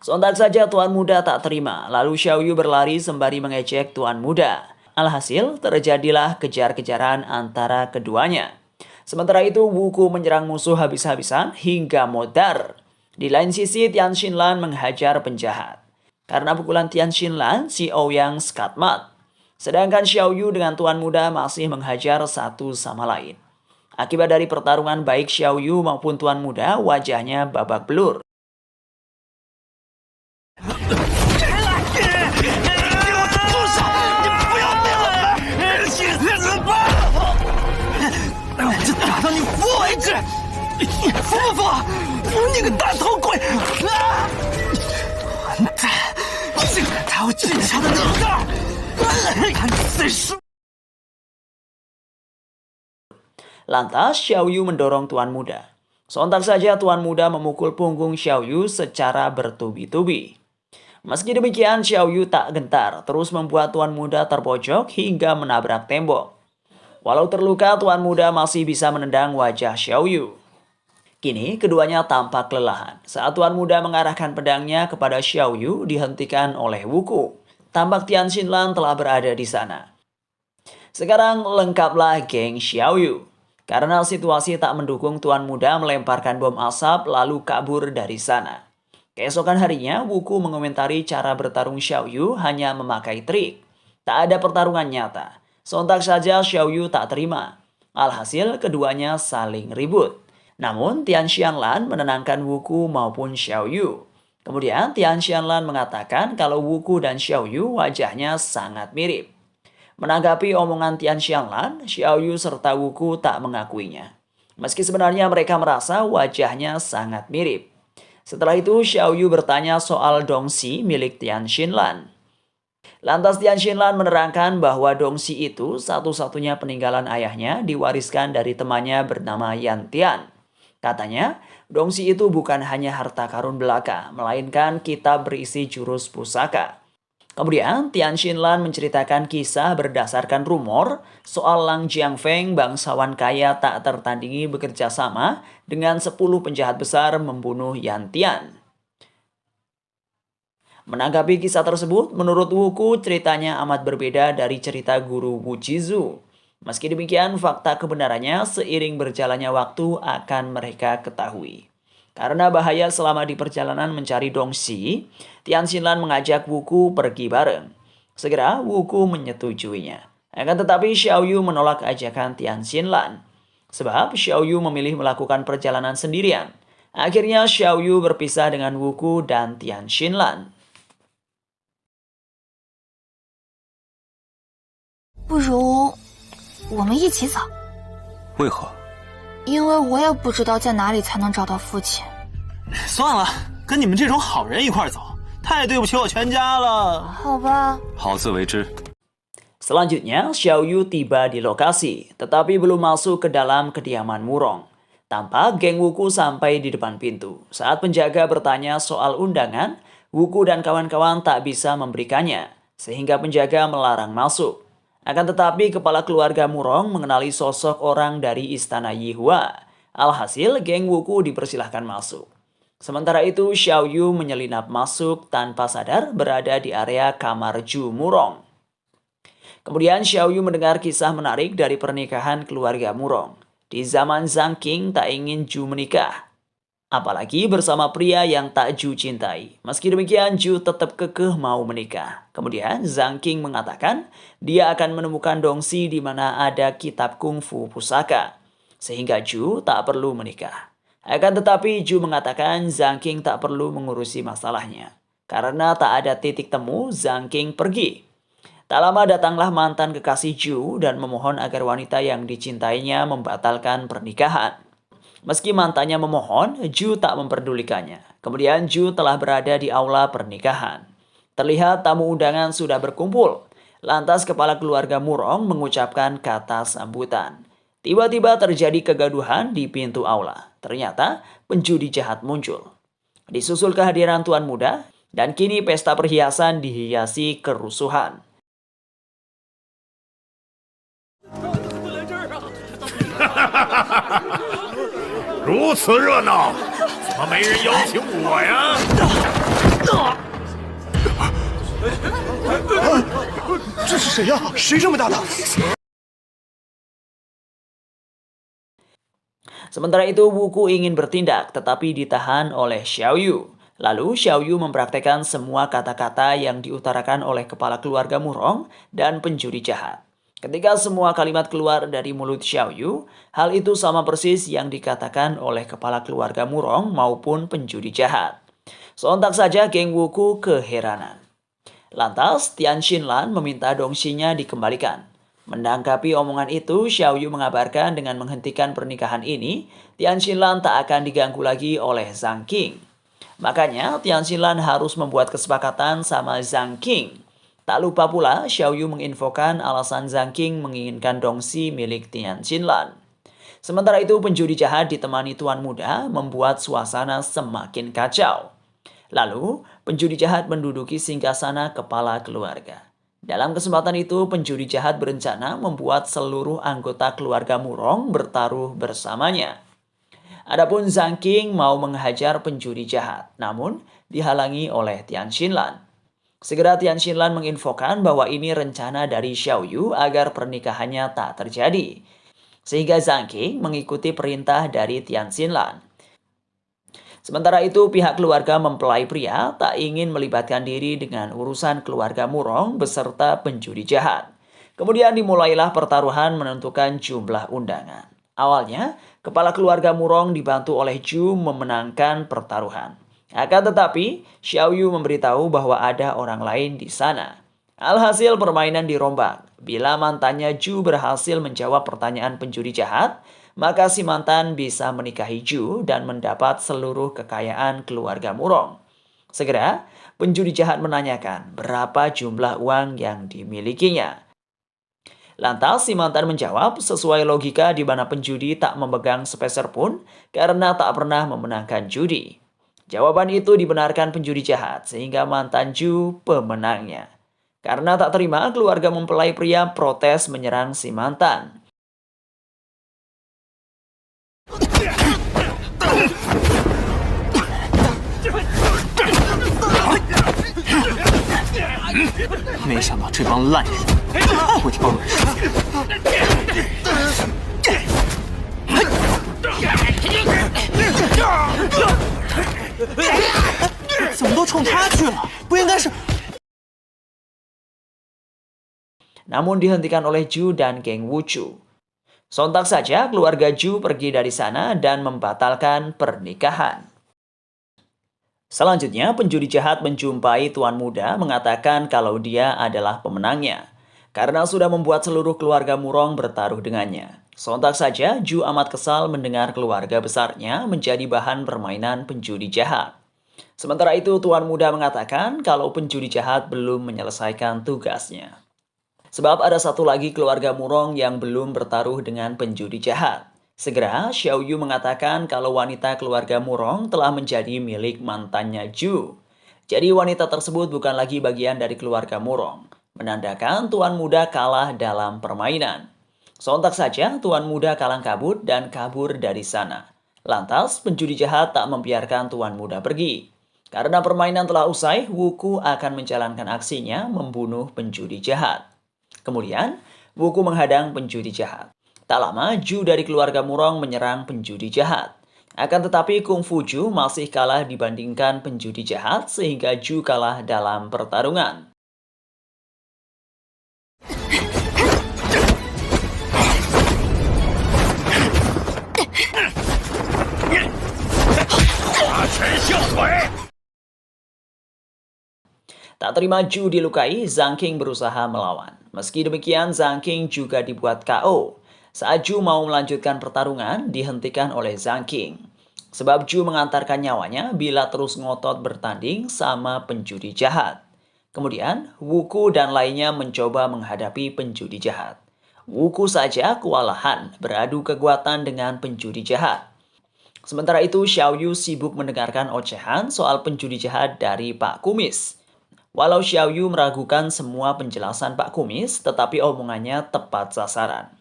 Sontak saja Tuan Muda tak terima, lalu Xiao Yu berlari sembari mengejek Tuan Muda. Alhasil terjadilah kejar-kejaran antara keduanya. Sementara itu Wuku menyerang musuh habis-habisan hingga modar. Di lain sisi Tian Xinlan menghajar penjahat. Karena pukulan Tian Xinlan, si Ouyang skatmat. Sedangkan Xiao Yu dengan Tuan Muda masih menghajar satu sama lain. Akibat dari pertarungan baik Xiao Yu maupun Tuan Muda, wajahnya babak belur. Lantas Xiao Yu mendorong Tuan Muda. Sontak saja Tuan Muda memukul punggung Xiao Yu secara bertubi-tubi. Meski demikian Xiao Yu tak gentar, terus membuat Tuan Muda terpojok hingga menabrak tembok. Walau terluka, Tuan Muda masih bisa menendang wajah Xiao Yu. Kini keduanya tampak kelelahan. Saat Tuan Muda mengarahkan pedangnya kepada Xiao Yu dihentikan oleh Wuku. Tampak Tian Xinlan telah berada di sana. Sekarang lengkaplah geng Xiao Yu. Karena situasi tak mendukung, Tuan Muda melemparkan bom asap lalu kabur dari sana. Keesokan harinya, Wuku mengomentari cara bertarung Xiao Yu hanya memakai trik. Tak ada pertarungan nyata. Sontak saja Xiao Yu tak terima. Alhasil keduanya saling ribut. Namun Tian Xinlan menenangkan Wuku maupun Xiao Yu. Kemudian Tian Xinlan mengatakan kalau Wuku dan Xiao Yu wajahnya sangat mirip. Menanggapi omongan Tian Xinlan, Xiao Yu serta Wuku tak mengakuinya. Meski sebenarnya mereka merasa wajahnya sangat mirip. Setelah itu Xiao Yu bertanya soal Dongxi milik Tian Xinlan. Lantas Tian Xinlan menerangkan bahwa Dongxi itu satu-satunya peninggalan ayahnya diwariskan dari temannya bernama Yan Tian. Katanya, Dongxi itu bukan hanya harta karun belaka, melainkan kitab berisi jurus pusaka. Kemudian Tian Xinlan menceritakan kisah berdasarkan rumor soal Lang Jiangfeng, bangsawan kaya tak tertandingi bekerja sama dengan 10 penjahat besar membunuh Yan Tian. Menanggapi kisah tersebut, menurut Wuku, ceritanya amat berbeda dari cerita guru Wujizu. Meski demikian, fakta kebenarannya seiring berjalannya waktu akan mereka ketahui. Karena bahaya selama di perjalanan mencari Dongxi, Tian Xinlan mengajak Wuku pergi bareng. Segera, Wuku menyetujuinya. Akan tetapi Xiaoyu menolak ajakan Tian Xinlan. Sebab Xiaoyu memilih melakukan perjalanan sendirian. Akhirnya Xiaoyu berpisah dengan Wuku dan Tian Xinlan. 不如我们一起走， 为何？ 因为我也不知道在哪里才能找到父亲。 算了，跟你们这种好人一块走，太对不起我全家了。 好吧， 好自为之。 Selanjutnya, Xiaoyu tiba di lokasi, tetapi belum masuk ke dalam kediaman Murong. Tampak geng Wuku sampai di depan pintu. Saat penjaga bertanya soal undangan, Wuku dan kawan-kawan tak bisa memberikannya, sehingga penjaga melarang masuk. Akan tetapi kepala keluarga Murong mengenali sosok orang dari istana Yihua. Alhasil, geng Wuku dipersilahkan masuk. Sementara itu, Xiaoyu menyelinap masuk tanpa sadar berada di area kamar Ju Murong. Kemudian Xiaoyu mendengar kisah menarik dari pernikahan keluarga Murong. Di zaman Zhang Qing tak ingin Ju menikah. Apalagi bersama pria yang tak Ju cintai. Meski demikian, Ju tetap kekeh mau menikah. Kemudian Zhang Qing mengatakan dia akan menemukan Dongxi di mana ada kitab kungfu pusaka. Sehingga Ju tak perlu menikah. Akan tetapi Ju mengatakan Zhang Qing tak perlu mengurusi masalahnya. Karena tak ada titik temu, Zhang Qing pergi. Tak lama datanglah mantan kekasih Ju dan memohon agar wanita yang dicintainya membatalkan pernikahan. Meski mantannya memohon, Ju tak memperdulikannya. Kemudian Ju telah berada di aula pernikahan. Terlihat tamu undangan sudah berkumpul. Lantas kepala keluarga Murong mengucapkan kata sambutan. Tiba-tiba terjadi kegaduhan di pintu aula. Ternyata penjudi jahat muncul. Disusul kehadiran tuan muda, dan kini pesta perhiasan dihiasi kerusuhan. 如此热闹，怎么没人邀请我呀？这是谁呀？谁这么大胆？ Sementara itu, Wuku ingin bertindak, tetapi ditahan oleh Xiaoyu. Lalu, Xiaoyu mempraktekkan semua kata-kata yang diutarakan oleh kepala keluarga Murong dan pencuri jahat. Ketika semua kalimat keluar dari mulut Xiaoyu, hal itu sama persis yang dikatakan oleh kepala keluarga Murong maupun pencuri jahat. Sontak saja geng Wuku keheranan. Lantas, Tian Xinlan meminta Dongxinya dikembalikan. Menanggapi omongan itu, Xiaoyu mengabarkan dengan menghentikan pernikahan ini, Tian Xinlan tak akan diganggu lagi oleh Zhang Qing. Makanya, Tian Xinlan harus membuat kesepakatan sama Zhang Qing. Tak lupa pula, Xiaoyu menginfokan alasan Zhang Qing menginginkan Dongxi milik Tian Xinlan. Sementara itu, penjudi jahat ditemani tuan muda membuat suasana semakin kacau. Lalu, penjudi jahat menduduki singgasana kepala keluarga. Dalam kesempatan itu, penjudi jahat berencana membuat seluruh anggota keluarga Murong bertaruh bersamanya. Adapun Zhang Qing mau menghajar penjudi jahat, namun dihalangi oleh Tian Xinlan. Segera Tian Xinlan menginfokan bahwa ini rencana dari Xiaoyu agar pernikahannya tak terjadi. Sehingga Zhang Qing mengikuti perintah dari Tian Xinlan. Sementara itu, pihak keluarga mempelai pria tak ingin melibatkan diri dengan urusan keluarga Murong beserta penjudi jahat. Kemudian dimulailah pertaruhan menentukan jumlah undangan. Awalnya, kepala keluarga Murong dibantu oleh Ju memenangkan pertaruhan. Akan tetapi, Xiaoyu memberitahu bahwa ada orang lain di sana. Alhasil permainan dirombak. Bila mantannya Ju berhasil menjawab pertanyaan penjudi jahat, maka si mantan bisa menikahi Ju dan mendapat seluruh kekayaan keluarga Murong. Segera, penjudi jahat menanyakan berapa jumlah uang yang dimilikinya. Lantas si mantan menjawab sesuai logika di mana penjudi tak memegang sepeser pun karena tak pernah memenangkan judi. Jawaban itu dibenarkan penjudi jahat sehingga mantan Ju pemenangnya. Karena tak terima, keluarga mempelai pria protes menyerang si mantan. 没想到这帮烂人会挑软柿。怎么都冲他去了？不应该是？ namun dihentikan oleh Zhu dan geng Wuchu. Sontak saja keluarga Zhu pergi dari sana dan membatalkan pernikahan. Selanjutnya, penjudi jahat menjumpai tuan muda mengatakan kalau dia adalah pemenangnya, karena sudah membuat seluruh keluarga Murong bertaruh dengannya. Sontak saja, Zhu amat kesal mendengar keluarga besarnya menjadi bahan permainan penjudi jahat. Sementara itu, tuan muda mengatakan kalau penjudi jahat belum menyelesaikan tugasnya. Sebab ada satu lagi keluarga Murong yang belum bertaruh dengan penjudi jahat. Segera, Xiao Yu mengatakan kalau wanita keluarga Murong telah menjadi milik mantannya Zhu. Jadi wanita tersebut bukan lagi bagian dari keluarga Murong, menandakan tuan muda kalah dalam permainan. Sontak saja, tuan muda kalang kabut dan kabur dari sana. Lantas, penjudi jahat tak membiarkan tuan muda pergi. Karena permainan telah usai, Wuku akan menjalankan aksinya membunuh penjudi jahat. Kemudian, Wuku menghadang penjudi jahat. Tak lama, Zhu dari keluarga Murong menyerang penjudi jahat. Akan tetapi Kung Fu Zhu masih kalah dibandingkan penjudi jahat sehingga Zhu kalah dalam pertarungan. Tak terima Zhu dilukai, Zhang King berusaha melawan. Meski demikian, Zhang King juga dibuat KO. Saat Zhu mau melanjutkan pertarungan, dihentikan oleh Zhang King. Sebab Zhu mengantarkan nyawanya bila terus ngotot bertanding sama penjudi jahat. Kemudian, Wuku dan lainnya mencoba menghadapi penjudi jahat. Wuku saja kewalahan beradu kekuatan dengan penjudi jahat. Sementara itu, Xiao Yu sibuk mendengarkan ocehan soal penjudi jahat dari Pak Kumis. Walau Xiao Yu meragukan semua penjelasan Pak Kumis, tetapi omongannya tepat sasaran.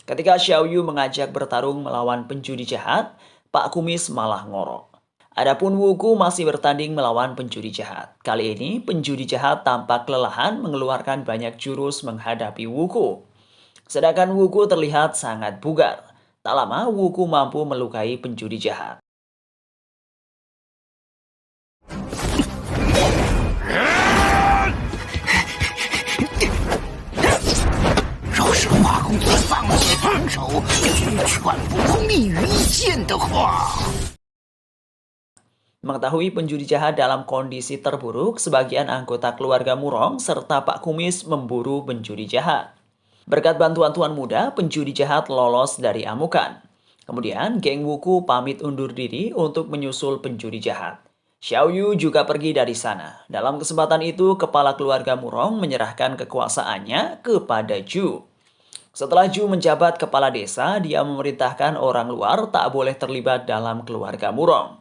Ketika Xiao Yu mengajak bertarung melawan penjudi jahat, Pak Kumis malah ngorok. Adapun Wuku masih bertanding melawan penjudi jahat. Kali ini, penjudi jahat tampak kelelahan mengeluarkan banyak jurus menghadapi Wuku. Sedangkan Wuku terlihat sangat bugar. Tak lama, Wuku mampu melukai penjudi jahat. 公子放弃防守，全部功立于一线的话。 Mengetahui penjudi jahat dalam kondisi terburuk, sebagian anggota keluarga Murong serta Pak Kumis memburu penjudi jahat. Berkat bantuan tuan muda, penjudi jahat lolos dari amukan. Kemudian, geng Wuku pamit undur diri untuk menyusul penjudi jahat. Xiao Yu juga pergi dari sana. Dalam kesempatan itu, kepala keluarga Murong menyerahkan kekuasaannya kepada Zhu. Setelah Zhu menjabat kepala desa, dia memerintahkan orang luar tak boleh terlibat dalam keluarga Murong.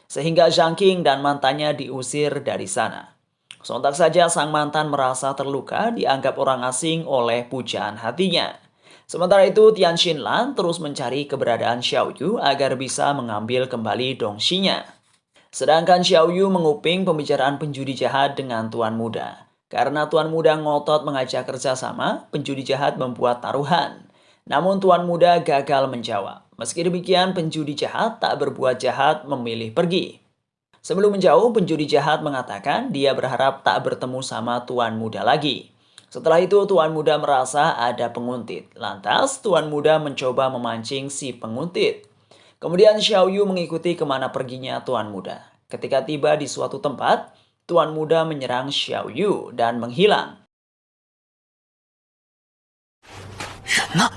Sehingga Zhang King dan mantannya diusir dari sana. Sontak saja sang mantan merasa terluka dianggap orang asing oleh pujaan hatinya. Sementara itu Tian Xinlan terus mencari keberadaan Xiao Yu agar bisa mengambil kembali dongxinya. Sedangkan Xiao Yu menguping pembicaraan penjudi jahat dengan tuan muda. Karena tuan muda ngotot mengajak kerjasama, penjudi jahat membuat taruhan. Namun tuan muda gagal menjawab. Meski demikian, penjudi jahat tak berbuat jahat memilih pergi. Sebelum menjauh, penjudi jahat mengatakan dia berharap tak bertemu sama tuan muda lagi. Setelah itu, tuan muda merasa ada penguntit. Lantas, tuan muda mencoba memancing si penguntit. Kemudian Xiao Yu mengikuti kemana perginya tuan muda. Ketika tiba di suatu tempat, tuan muda menyerang Xiao Yu dan menghilang. 人呢？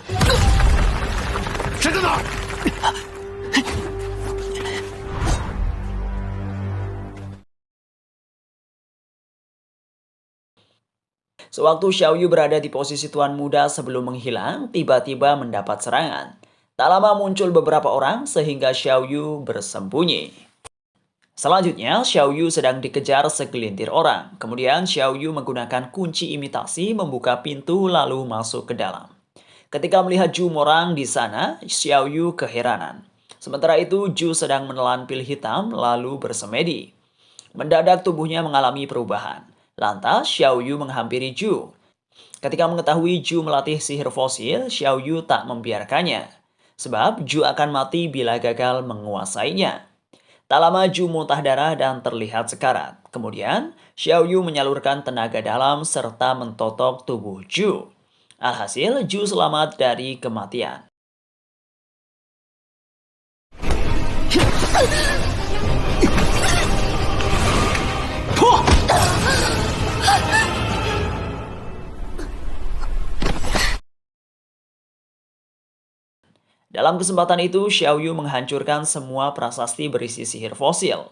谁在哪儿？ Sewaktu Xiao Yu berada di posisi tuan muda sebelum menghilang, tiba-tiba mendapat serangan. Tak lama muncul beberapa orang sehingga Xiao Yu bersembunyi. Selanjutnya, Xiao Yu sedang dikejar segelintir orang. Kemudian Xiao Yu menggunakan kunci imitasi membuka pintu lalu masuk ke dalam. Ketika melihat Zhu Morang di sana, Xiao Yu keheranan. Sementara itu, Zhu sedang menelan pil hitam lalu bersemedi. Mendadak tubuhnya mengalami perubahan. Lantas Xiao Yu menghampiri Zhu. Ketika mengetahui Zhu melatih sihir fosil, Xiao Yu tak membiarkannya. Sebab Zhu akan mati bila gagal menguasainya. Tak lama Zhu muntah darah dan terlihat sekarat. Kemudian, Xiao Yu menyalurkan tenaga dalam serta mentotok tubuh Zhu. Alhasil, Zhu selamat dari kematian. Dalam kesempatan itu, Xiao Yu menghancurkan semua prasasti berisi sihir fosil.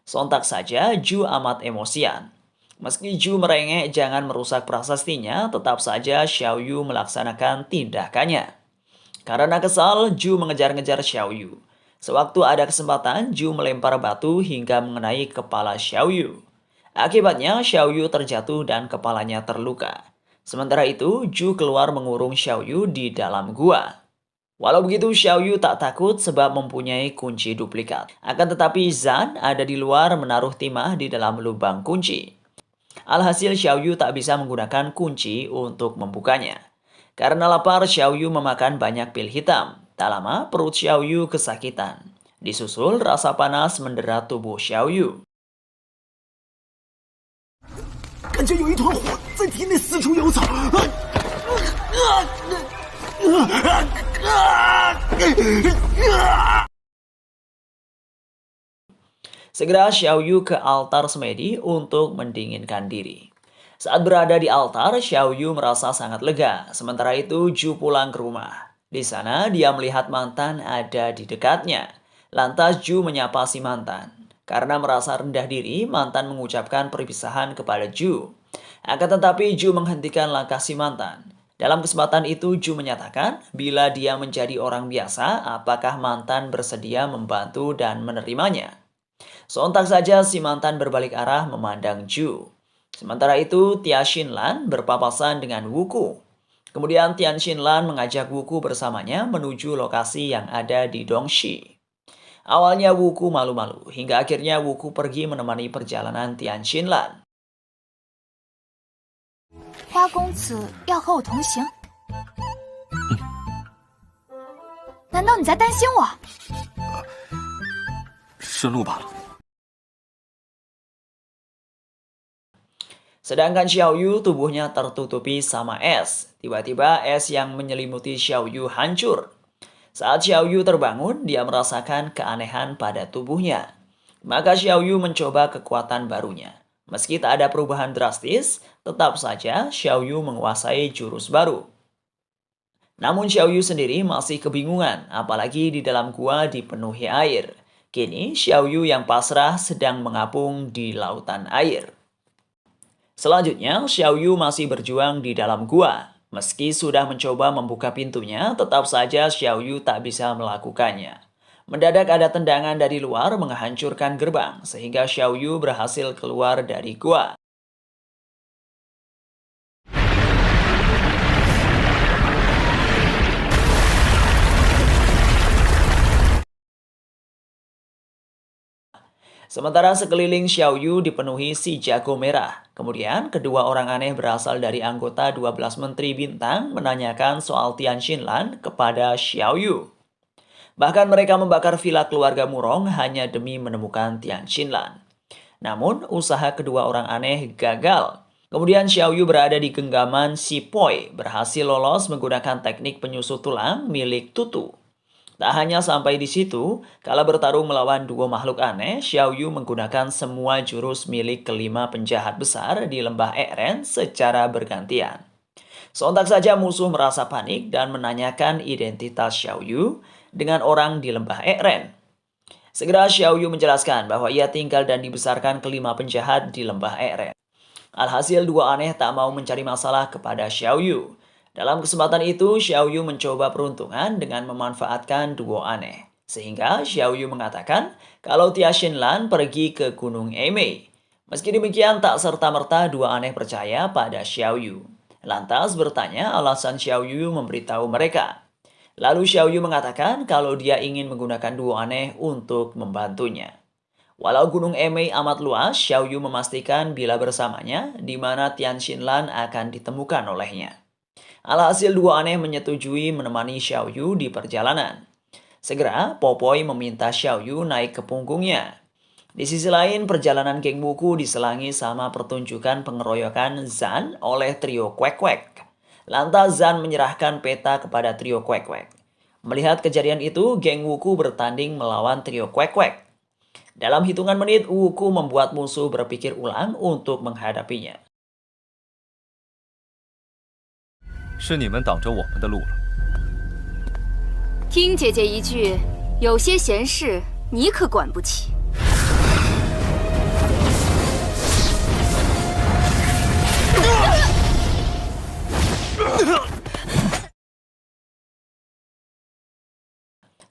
Sontak saja, Zhu amat emosian. Meski Zhu merengek jangan merusak prasastinya, tetap saja Xiao Yu melaksanakan tindakannya. Karena kesal, Zhu mengejar-ngejar Xiao Yu. Sewaktu ada kesempatan, Zhu melempar batu hingga mengenai kepala Xiao Yu. Akibatnya, Xiao Yu terjatuh dan kepalanya terluka. Sementara itu, Zhu keluar mengurung Xiao Yu di dalam gua. Walau begitu, Xiao Yu tak takut sebab mempunyai kunci duplikat. Akan tetapi Zan ada di luar menaruh timah di dalam lubang kunci. Alhasil Xiao Yu tak bisa menggunakan kunci untuk membukanya. Karena lapar, Xiao Yu memakan banyak pil hitam. Tak lama, perut Xiao Yu kesakitan. Disusul rasa panas mendera tubuh Xiao Yu. 感觉有一团火在体内四处游走。 Segera Xiao Yu ke altar semedi untuk mendinginkan diri. Saat berada di altar, Xiao Yu merasa sangat lega. Sementara itu, Zhu pulang ke rumah. Di sana, dia melihat mantan ada di dekatnya. Lantas Zhu menyapa si mantan. Karena merasa rendah diri, mantan mengucapkan perpisahan kepada Zhu. Akan tetapi, Zhu menghentikan langkah si mantan. Dalam kesempatan itu, Zhu menyatakan bila dia menjadi orang biasa, apakah mantan bersedia membantu dan menerimanya. Sontak saja si mantan berbalik arah memandang Zhu. Sementara itu, Tia Xinlan berpapasan dengan Wuku. Kemudian Tian Xinlan mengajak Wuku bersamanya menuju lokasi yang ada di Dongxi. Awalnya Wuku malu-malu, hingga akhirnya Wuku pergi menemani perjalanan Tian Xinlan. 花公子要和我同行？难道你在担心我？顺路罢了。 Sedangkan Xiao Yu tubuhnya tertutupi sama es. Tiba-tiba es yang menyelimuti Xiao Yu hancur. Saat Xiao Yu terbangun, dia merasakan keanehan pada tubuhnya. Maka Xiao Yu mencoba kekuatan barunya. Meski tak ada perubahan drastis, tetap saja Xiao Yu menguasai jurus baru. Namun Xiao Yu sendiri masih kebingungan, apalagi di dalam gua dipenuhi air. Kini Xiao Yu yang pasrah sedang mengapung di lautan air. Selanjutnya, Xiao Yu masih berjuang di dalam gua. Meski sudah mencoba membuka pintunya, tetap saja Xiao Yu tak bisa melakukannya. Mendadak ada tendangan dari luar menghancurkan gerbang, sehingga Xiao Yu berhasil keluar dari gua. Sementara sekeliling Xiao Yu dipenuhi si jago merah. Kemudian, kedua orang aneh berasal dari anggota 12 Menteri Bintang menanyakan soal Tian Xinlan kepada Xiao Yu. Bahkan mereka membakar villa keluarga Murong hanya demi menemukan Tian Xinlan. Namun, usaha kedua orang aneh gagal. Kemudian Xiao Yu berada di genggaman si Poi, berhasil lolos menggunakan teknik penyusut tulang milik Tutu. Tak hanya sampai di situ, kala bertarung melawan dua makhluk aneh, Xiao Yu menggunakan semua jurus milik kelima penjahat besar di lembah Eren secara bergantian. Sontak saja musuh merasa panik dan menanyakan identitas Xiao Yu dengan orang di lembah Eren. Segera Xiao Yu menjelaskan bahwa ia tinggal dan dibesarkan kelima penjahat di lembah Eren. Alhasil dua aneh tak mau mencari masalah kepada Xiao Yu. Dalam kesempatan itu, Xiao Yu mencoba peruntungan dengan memanfaatkan duo aneh. Sehingga Xiao Yu mengatakan kalau Tia Xinlan pergi ke Gunung Emei. Meski demikian, tak serta-merta dua aneh percaya pada Xiao Yu. Lantas bertanya alasan Xiao Yu memberitahu mereka. Lalu Xiao Yu mengatakan kalau dia ingin menggunakan duo aneh untuk membantunya. Walau Gunung Emei amat luas, Xiao Yu memastikan bila bersamanya, di mana Tian Xinlan akan ditemukan olehnya. Alhasil dua aneh menyetujui menemani Xiao Yu di perjalanan. Segera, Popoi meminta Xiao Yu naik ke punggungnya. Di sisi lain, perjalanan geng Wuku diselangi sama pertunjukan pengeroyokan Zan oleh trio Kwek Kwek. Lantas Zan menyerahkan peta kepada trio Kwek Kwek. Melihat kejadian itu, geng Wuku bertanding melawan trio Kwek Kwek. Dalam hitungan menit, Wuku membuat musuh berpikir ulang untuk menghadapinya. 是你们挡着我们的路了。听姐姐一句，有些闲事你可管不起。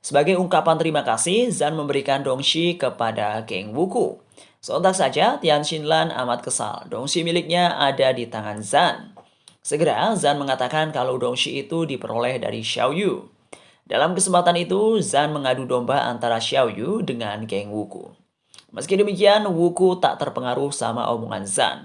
Sebagai ungkapan terima kasih, Zan memberikan Dongxi kepada geng Wuku. Sontak saja, Tian Xinlan amat kesal. Dongxi miliknya ada di tangan Zan. Segera, Zan mengatakan kalau Dongxi itu diperoleh dari Xiao Yu. Dalam kesempatan itu, Zan mengadu domba antara Xiao Yu dengan geng Wuku. Meski demikian, Wuku tak terpengaruh sama omongan Zan.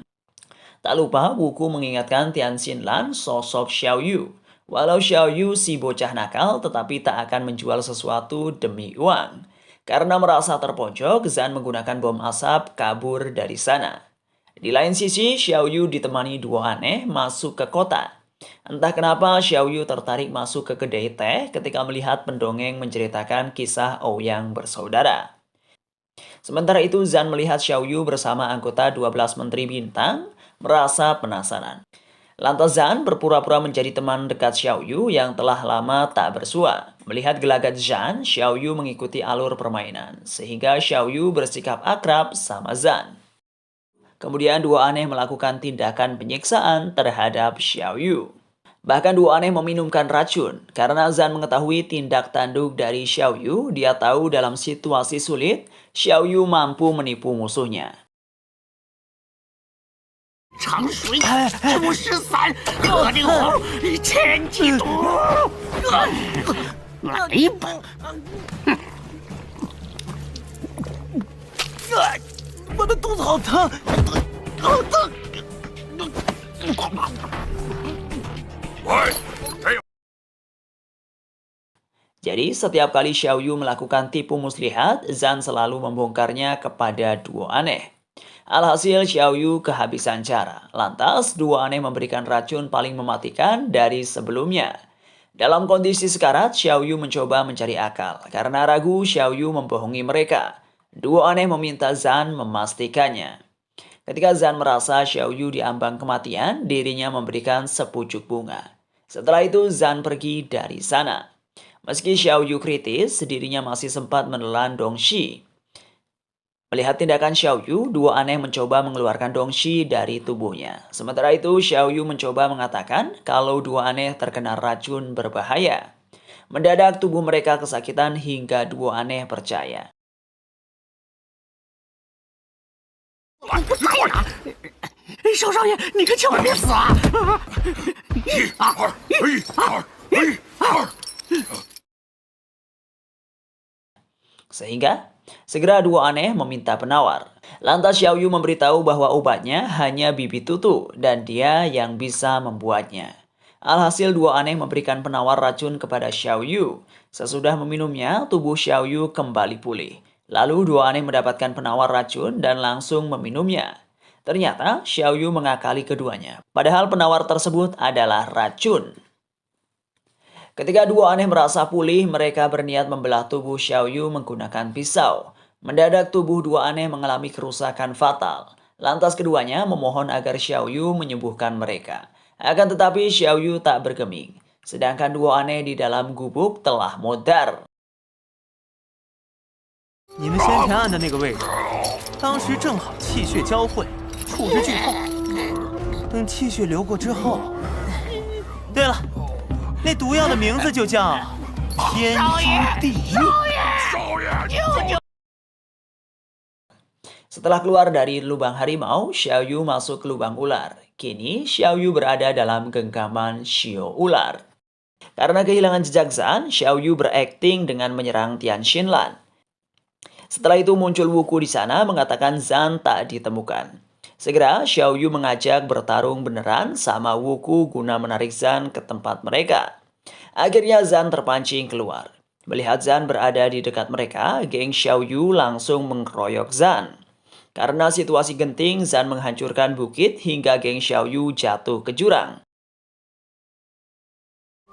Tak lupa, Wuku mengingatkan Tian Xinlan sosok Xiao Yu. Walau Xiao Yu si bocah nakal, tetapi tak akan menjual sesuatu demi uang. Karena merasa terpojok, Zan menggunakan bom asap kabur dari sana. Di lain sisi, Xiao Yu ditemani dua aneh masuk ke kota. Entah kenapa Xiao Yu tertarik masuk ke kedai teh ketika melihat pendongeng menceritakan kisah Ouyang bersaudara. Sementara itu, Zan melihat Xiao Yu bersama anggota 12 menteri bintang, merasa penasaran. Lantas Zan berpura-pura menjadi teman dekat Xiao Yu yang telah lama tak bersua. Melihat gelagat Zan, Xiao Yu mengikuti alur permainan, sehingga Xiao Yu bersikap akrab sama Zan. Kemudian dua aneh melakukan tindakan penyiksaan terhadap Xiao Yu. Bahkan dua aneh meminumkan racun. Karena Zan mengetahui tindak tanduk dari Xiao Yu, dia tahu dalam situasi sulit, Xiao Yu mampu menipu musuhnya. 长水出十三，鹤顶红，千几毒。来吧！我的肚子好疼，好疼！ Jadi setiap kali Xiao Yu melakukan tipu muslihat, Zan selalu membongkarnya kepada dua aneh. Alhasil Xiao Yu kehabisan cara. Lantas dua aneh memberikan racun paling mematikan dari sebelumnya. Dalam kondisi sekarat, Xiao Yu mencoba mencari akal. Karena ragu, Xiao Yu membohongi mereka. Dua aneh meminta Zan memastikannya. Ketika Zan merasa Xiao Yu diambang kematian, dirinya memberikan sepucuk bunga. Setelah itu Zan pergi dari sana. Meski Xiao Yu kritis, dirinya masih sempat menelan Dongxi. Melihat tindakan Xiao Yu, dua aneh mencoba mengeluarkan Dongxi dari tubuhnya. Sementara itu, Xiao Yu mencoba mengatakan kalau dua aneh terkena racun berbahaya. Mendadak tubuh mereka kesakitan hingga dua aneh percaya. 少少爷，你可千万别死啊！Sehingga, segera dua aneh meminta penawar. Lantas Xiao Yu memberitahu bahwa obatnya hanya bibi tutu dan dia yang bisa membuatnya. Alhasil dua aneh memberikan penawar racun kepada Xiao Yu. Sesudah meminumnya, tubuh Xiao Yu kembali pulih. Lalu dua aneh mendapatkan penawar racun dan langsung meminumnya. Ternyata Xiao Yu mengakali keduanya. Padahal penawar tersebut adalah racun. Ketika dua aneh merasa pulih, mereka berniat membelah tubuh Xiao Yu menggunakan pisau. Mendadak tubuh dua aneh mengalami kerusakan fatal. Lantas keduanya memohon agar Xiao Yu menyembuhkan mereka. Akan tetapi Xiao Yu tak bergeming. Sedangkan dua aneh di dalam gubuk telah modar. 你们先前按的那个位置，当时正好气血交汇，处置剧痛。等气血流过之后，对了，那毒药的名字就叫天诛地狱。Setelah keluar dari lubang harimau, Xiao Yu masuk ke lubang ular. Kini Xiao Yu berada dalam genggaman Shio ular. Karena kehilangan jejak Zan, Xiao Yu berakting dengan menyerang Tian Xinlan. Setelah itu muncul Wuku di sana mengatakan Zan tak ditemukan. Segera Xiao Yu mengajak bertarung beneran sama Wuku guna menarik Zan ke tempat mereka. Akhirnya Zan terpancing keluar. Melihat Zan berada di dekat mereka, geng Xiao Yu langsung mengeroyok Zan. Karena situasi genting, Zan menghancurkan bukit hingga geng Xiao Yu jatuh ke jurang.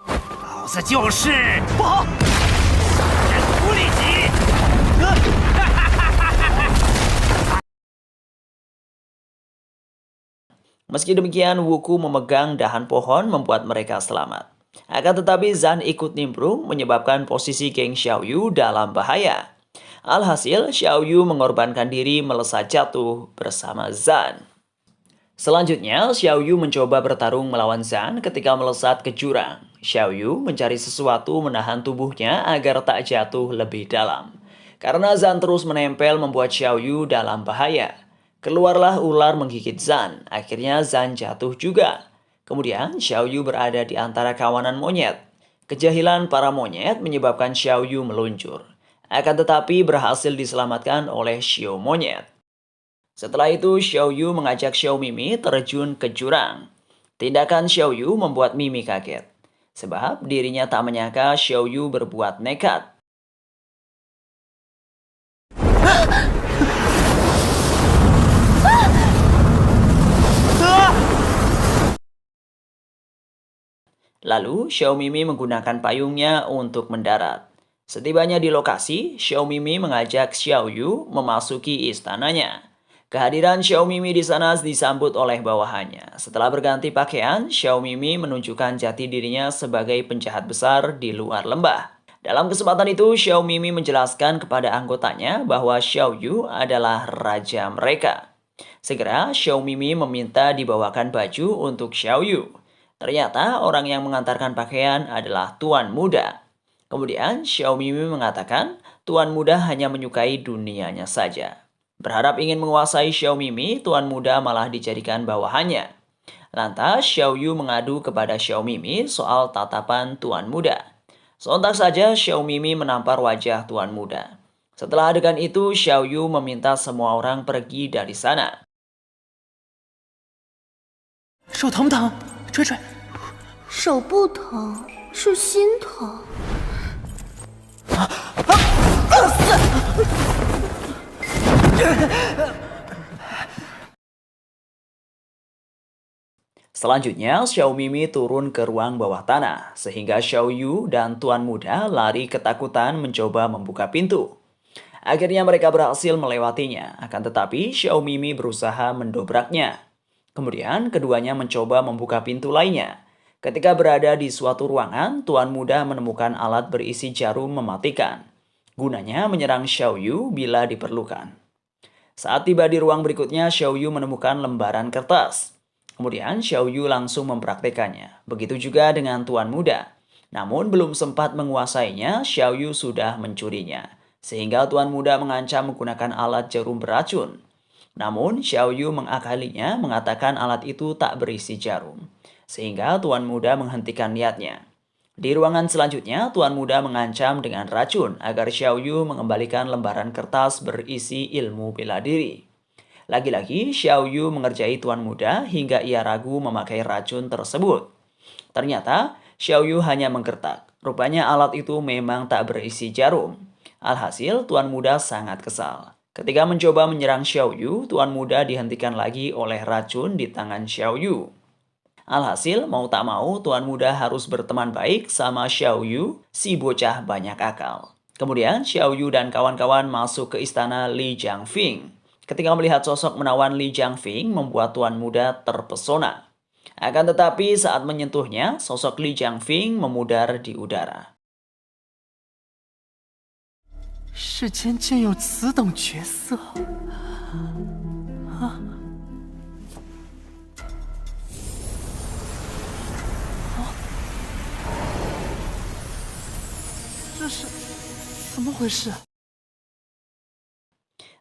老子就是不好，人图利己。 Meski demikian, Wuku memegang dahan pohon membuat mereka selamat. Akan tetapi Zan ikut nimbrung menyebabkan posisi geng Xiao Yu dalam bahaya. Alhasil, Xiao Yu mengorbankan diri melesat jatuh bersama Zan. Selanjutnya, Xiao Yu mencoba bertarung melawan Zan ketika melesat ke jurang. Xiao Yu mencari sesuatu menahan tubuhnya agar tak jatuh lebih dalam. Karena Zan terus menempel membuat Xiao Yu dalam bahaya. Keluarlah ular menggigit Zan, akhirnya Zan jatuh juga. Kemudian Xiao Yu berada di antara kawanan monyet. Kejahilan para monyet menyebabkan Xiao Yu meluncur. Akan tetapi berhasil diselamatkan oleh Xiao monyet. Setelah itu Xiao Yu mengajak Xiao Mimi terjun ke jurang. Tindakan Xiao Yu membuat Mimi kaget. Sebab dirinya tak menyangka Xiao Yu berbuat nekat. Lalu, Xiao Mimi menggunakan payungnya untuk mendarat. Setibanya di lokasi, Xiao Mimi mengajak Xiao Yu memasuki istananya. Kehadiran Xiao Mimi di sana disambut oleh bawahannya. Setelah berganti pakaian, Xiao Mimi menunjukkan jati dirinya sebagai penjahat besar di luar lembah. Dalam kesempatan itu, Xiao Mimi menjelaskan kepada anggotanya bahwa Xiao Yu adalah raja mereka. Segera, Xiao Mimi meminta dibawakan baju untuk Xiao Yu. Ternyata orang yang mengantarkan pakaian adalah Tuan Muda. Kemudian Xiao Mimi mengatakan Tuan Muda hanya menyukai dunianya saja. Berharap ingin menguasai Xiao Mimi, Tuan Muda malah dijadikan bawahannya. Lantas Xiao Yu mengadu kepada Xiao Mimi soal tatapan Tuan Muda. Sontak saja Xiao Mimi menampar wajah Tuan Muda. Setelah adegan itu, Xiao Yu meminta semua orang pergi dari sana. 手疼不疼？吹吹。 手不疼，是心疼。 Selanjutnya, Xiao Mimi turun ke ruang bawah tanah, sehingga Xiao Yu dan Tuan Muda lari ketakutan mencoba membuka pintu. Akhirnya mereka berhasil melewatinya, akan tetapi Xiao Mimi berusaha mendobraknya. Kemudian keduanya mencoba membuka pintu lainnya. Ketika berada di suatu ruangan, Tuan Muda menemukan alat berisi jarum mematikan. Gunanya menyerang Xiao Yu bila diperlukan. Saat tiba di ruang berikutnya, Xiao Yu menemukan lembaran kertas. Kemudian Xiao Yu langsung mempraktekannya. Begitu juga dengan Tuan Muda. Namun belum sempat menguasainya, Xiao Yu sudah mencurinya. Sehingga Tuan Muda mengancam menggunakan alat jarum beracun. Namun Xiao Yu mengakalinya, mengatakan alat itu tak berisi jarum. Sehingga Tuan Muda menghentikan niatnya. Di ruangan selanjutnya, Tuan Muda mengancam dengan racun agar Xiao Yu mengembalikan lembaran kertas berisi ilmu bela diri. Lagi-lagi, Xiao Yu mengerjai Tuan Muda hingga ia ragu memakai racun tersebut. Ternyata, Xiao Yu hanya menggertak. Rupanya alat itu memang tak berisi jarum. Alhasil, Tuan Muda sangat kesal. Ketika mencoba menyerang Xiao Yu, Tuan Muda dihentikan lagi oleh racun di tangan Xiao Yu. Alhasil, mau tak mau, Tuan Muda harus berteman baik sama Xiao Yu, si bocah banyak akal. Kemudian, Xiao Yu dan kawan-kawan masuk ke istana Li Jiangfeng. Ketika melihat sosok menawan Li Jiangfeng, membuat Tuan Muda terpesona. Akan tetapi, saat menyentuhnya, sosok Li Jiangfeng memudar di udara. 世间竟有此等角色啊！ 这是怎么回事？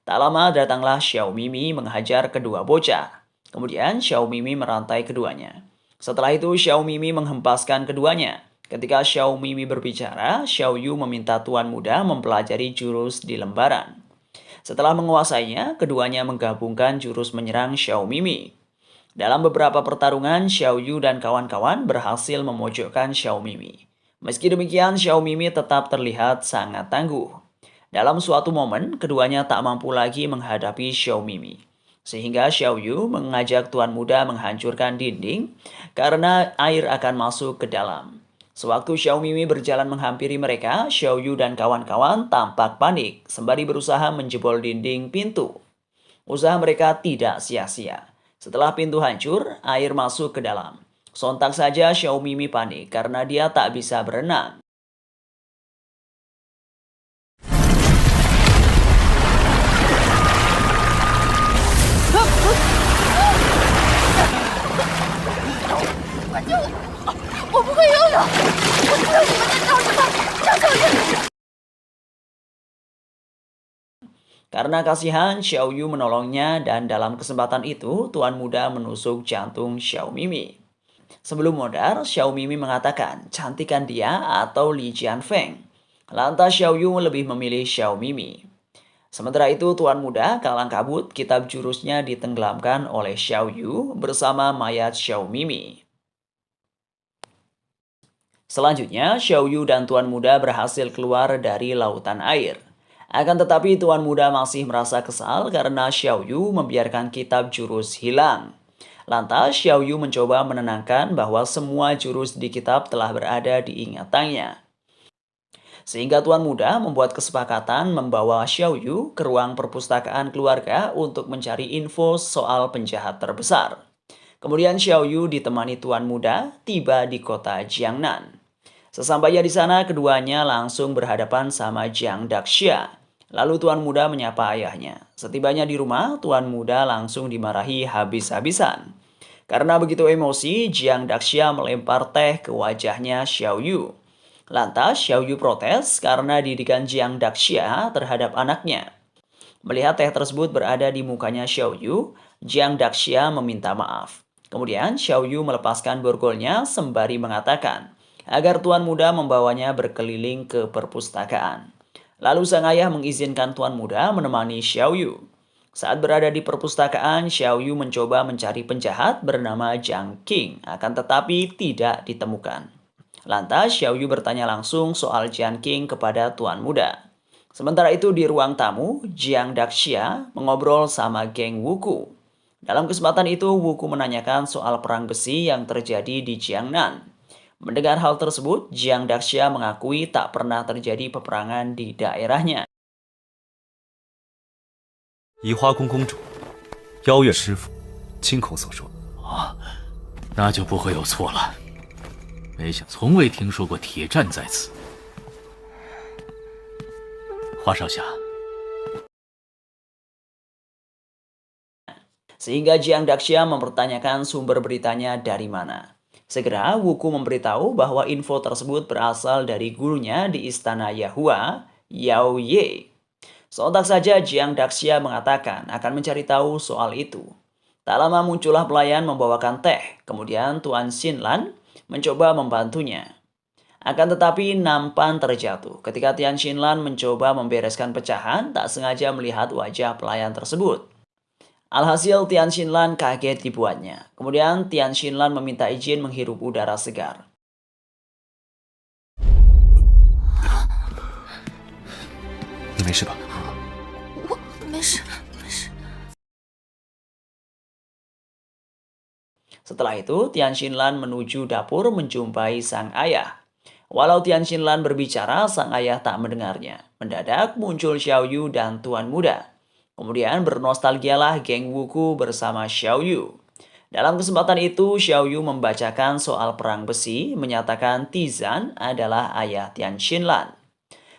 Tak lama datanglah Xiao Mimi menghajar kedua bocah. Kemudian Xiao Mimi merantai keduanya. Setelah itu Xiao Mimi menghempaskan keduanya. Ketika Xiao Mimi berbicara, Xiao Yu meminta Tuan Muda mempelajari jurus di lembaran. Setelah menguasainya, keduanya menggabungkan jurus menyerang Xiao Mimi. Dalam beberapa pertarungan, Xiao Yu dan kawan-kawan berhasil memojokkan Xiao Mimi. Meski demikian, Xiao Mimi tetap terlihat sangat tangguh. Dalam suatu momen, keduanya tak mampu lagi menghadapi Xiao Mimi. Sehingga Xiao Yu mengajak Tuan Muda menghancurkan dinding karena air akan masuk ke dalam. Sewaktu Xiao Mimi berjalan menghampiri mereka, Xiao Yu dan kawan-kawan tampak panik sembari berusaha menjebol dinding pintu. Usaha mereka tidak sia-sia. Setelah pintu hancur, air masuk ke dalam. Sontak saja Xiao Mimi panik karena dia tak bisa berenang. Karena kasihan, Xiao Yu menolongnya dan dalam kesempatan itu, Tuan Muda menusuk jantung Xiao Mimi. Sebelum modar, Xiao Mimi mengatakan, cantikan dia atau Li Jianfeng. Lantas Xiao Yu lebih memilih Xiao Mimi. Sementara itu, Tuan Muda kalang kabut, kitab jurusnya ditenggelamkan oleh Xiao Yu bersama mayat Xiao Mimi. Selanjutnya, Xiao Yu dan Tuan Muda berhasil keluar dari lautan air. Akan tetapi Tuan Muda masih merasa kesal karena Xiao Yu membiarkan kitab jurus hilang. Lantas Xiao Yu mencoba menenangkan bahwa semua jurus di kitab telah berada di ingatannya. Sehingga Tuan Muda membuat kesepakatan membawa Xiao Yu ke ruang perpustakaan keluarga untuk mencari info soal penjahat terbesar. Kemudian Xiao Yu ditemani Tuan Muda tiba di kota Jiangnan. Sesampainya di sana, keduanya langsung berhadapan sama Jiang Daxia. Lalu Tuan Muda menyapa ayahnya. Setibanya di rumah, Tuan Muda langsung dimarahi habis-habisan. Karena begitu emosi, Jiang Daxia melempar teh ke wajahnya Xiao Yu. Lantas Xiao Yu protes karena didikan Jiang Daxia terhadap anaknya. Melihat teh tersebut berada di mukanya Xiao Yu, Jiang Daxia meminta maaf. Kemudian Xiao Yu melepaskan borgolnya sembari mengatakan agar Tuan Muda membawanya berkeliling ke perpustakaan. Lalu sang ayah mengizinkan Tuan Muda menemani Xiao Yu. Saat berada di perpustakaan, Xiao Yu mencoba mencari penjahat bernama Jiang Qing, akan tetapi tidak ditemukan. Lantas Xiao Yu bertanya langsung soal Jiang Qing kepada Tuan Muda. Sementara itu di ruang tamu, Jiang Daxia mengobrol sama geng Wuku. Dalam kesempatan itu, Wuku menanyakan soal perang besi yang terjadi di Jiangnan. Mendengar hal tersebut, Jiang Daxia mengakui tak pernah terjadi peperangan di daerahnya. 移花宫公主邀月师傅亲口所说。那就不会有错了。没想从未听说过铁战在此。花少侠， Sehingga Jiang Daxia mempertanyakan sumber beritanya dari mana. Segera Wuku memberitahu bahwa info tersebut berasal dari gurunya di istana Yahua, Yao Ye. Sontak saja Jiang Daxia mengatakan akan mencari tahu soal itu. Tak lama muncullah pelayan membawakan teh, kemudian Tuan Xinlan mencoba membantunya. Akan tetapi nampan terjatuh. Ketika Tian Xinlan mencoba membereskan pecahan, tak sengaja melihat wajah pelayan tersebut. Alhasil Tian Xinlan kaget dibuatnya. Kemudian Tian Xinlan meminta izin menghirup udara segar. "你没事吧？"我没事，没事。 Setelah itu, Tian Xinlan menuju dapur menjumpai sang ayah. Walau Tian Xinlan berbicara, sang ayah tak mendengarnya. Mendadak muncul Xiao Yu dan Tuan Muda. Kemudian bernostalgialah geng Wuku bersama Xiao Yu. Dalam kesempatan itu, Xiao Yu membacakan soal perang besi, menyatakan Tizan adalah ayah Tian Xinlan.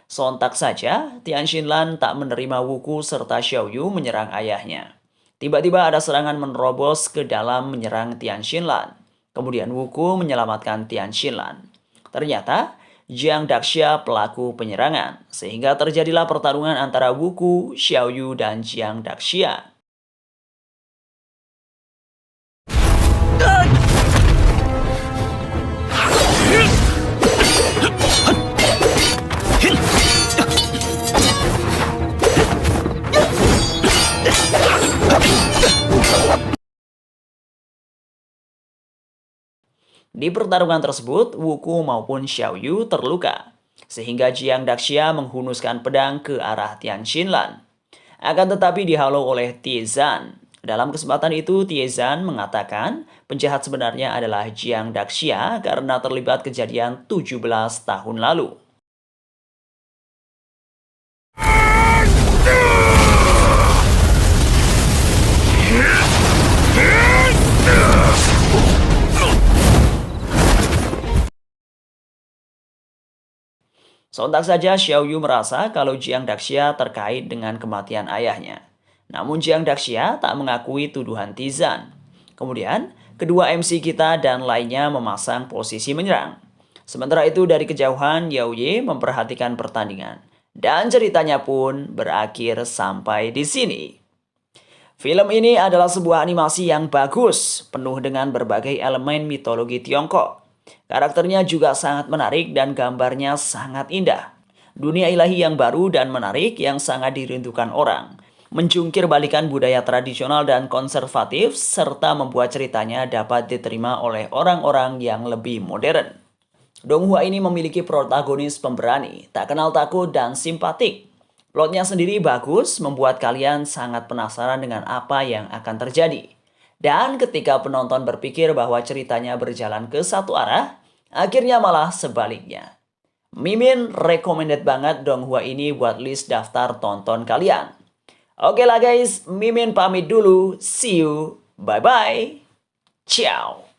Sontak saja, Tian Xinlan tak menerima Wuku serta Xiao Yu menyerang ayahnya. Tiba-tiba ada serangan menerobos ke dalam menyerang Tian Xinlan. Kemudian Wuku menyelamatkan Tian Xinlan. Ternyata Jiang Daxia pelaku penyerangan, sehingga terjadilah pertarungan antara Wuku, Xiao Yu, dan Jiang Daxia. Di pertarungan tersebut, Wuku maupun Xiaoyu terluka, sehingga Jiang Daxia menghunuskan pedang ke arah Tian Xinlan. Akan tetapi dihalau oleh Tiezan. Dalam kesempatan itu, Tiezan mengatakan penjahat sebenarnya adalah Jiang Daxia karena terlibat kejadian 17 tahun lalu. Sontak saja Xiaoyu merasa kalau Jiang Daxia terkait dengan kematian ayahnya. Namun Jiang Daxia tak mengakui tuduhan Tiezan. Kemudian, kedua MC kita dan lainnya memasang posisi menyerang. Sementara itu dari kejauhan Yao Ye memperhatikan pertandingan. Dan ceritanya pun berakhir sampai di sini. Film ini adalah sebuah animasi yang bagus, penuh dengan berbagai elemen mitologi Tiongkok. Karakternya juga sangat menarik dan gambarnya sangat indah. Dunia ilahi yang baru dan menarik yang sangat dirindukan orang. Menjungkir balikan budaya tradisional dan konservatif, serta membuat ceritanya dapat diterima oleh orang-orang yang lebih modern. Donghua ini memiliki protagonis pemberani, tak kenal takut dan simpatik. Plotnya sendiri bagus, membuat kalian sangat penasaran dengan apa yang akan terjadi. Dan ketika penonton berpikir bahwa ceritanya berjalan ke satu arah, akhirnya malah sebaliknya. Mimin recommended banget Donghua ini buat list daftar tonton kalian. Oke lah guys, Mimin pamit dulu. See you. Bye-bye. Ciao.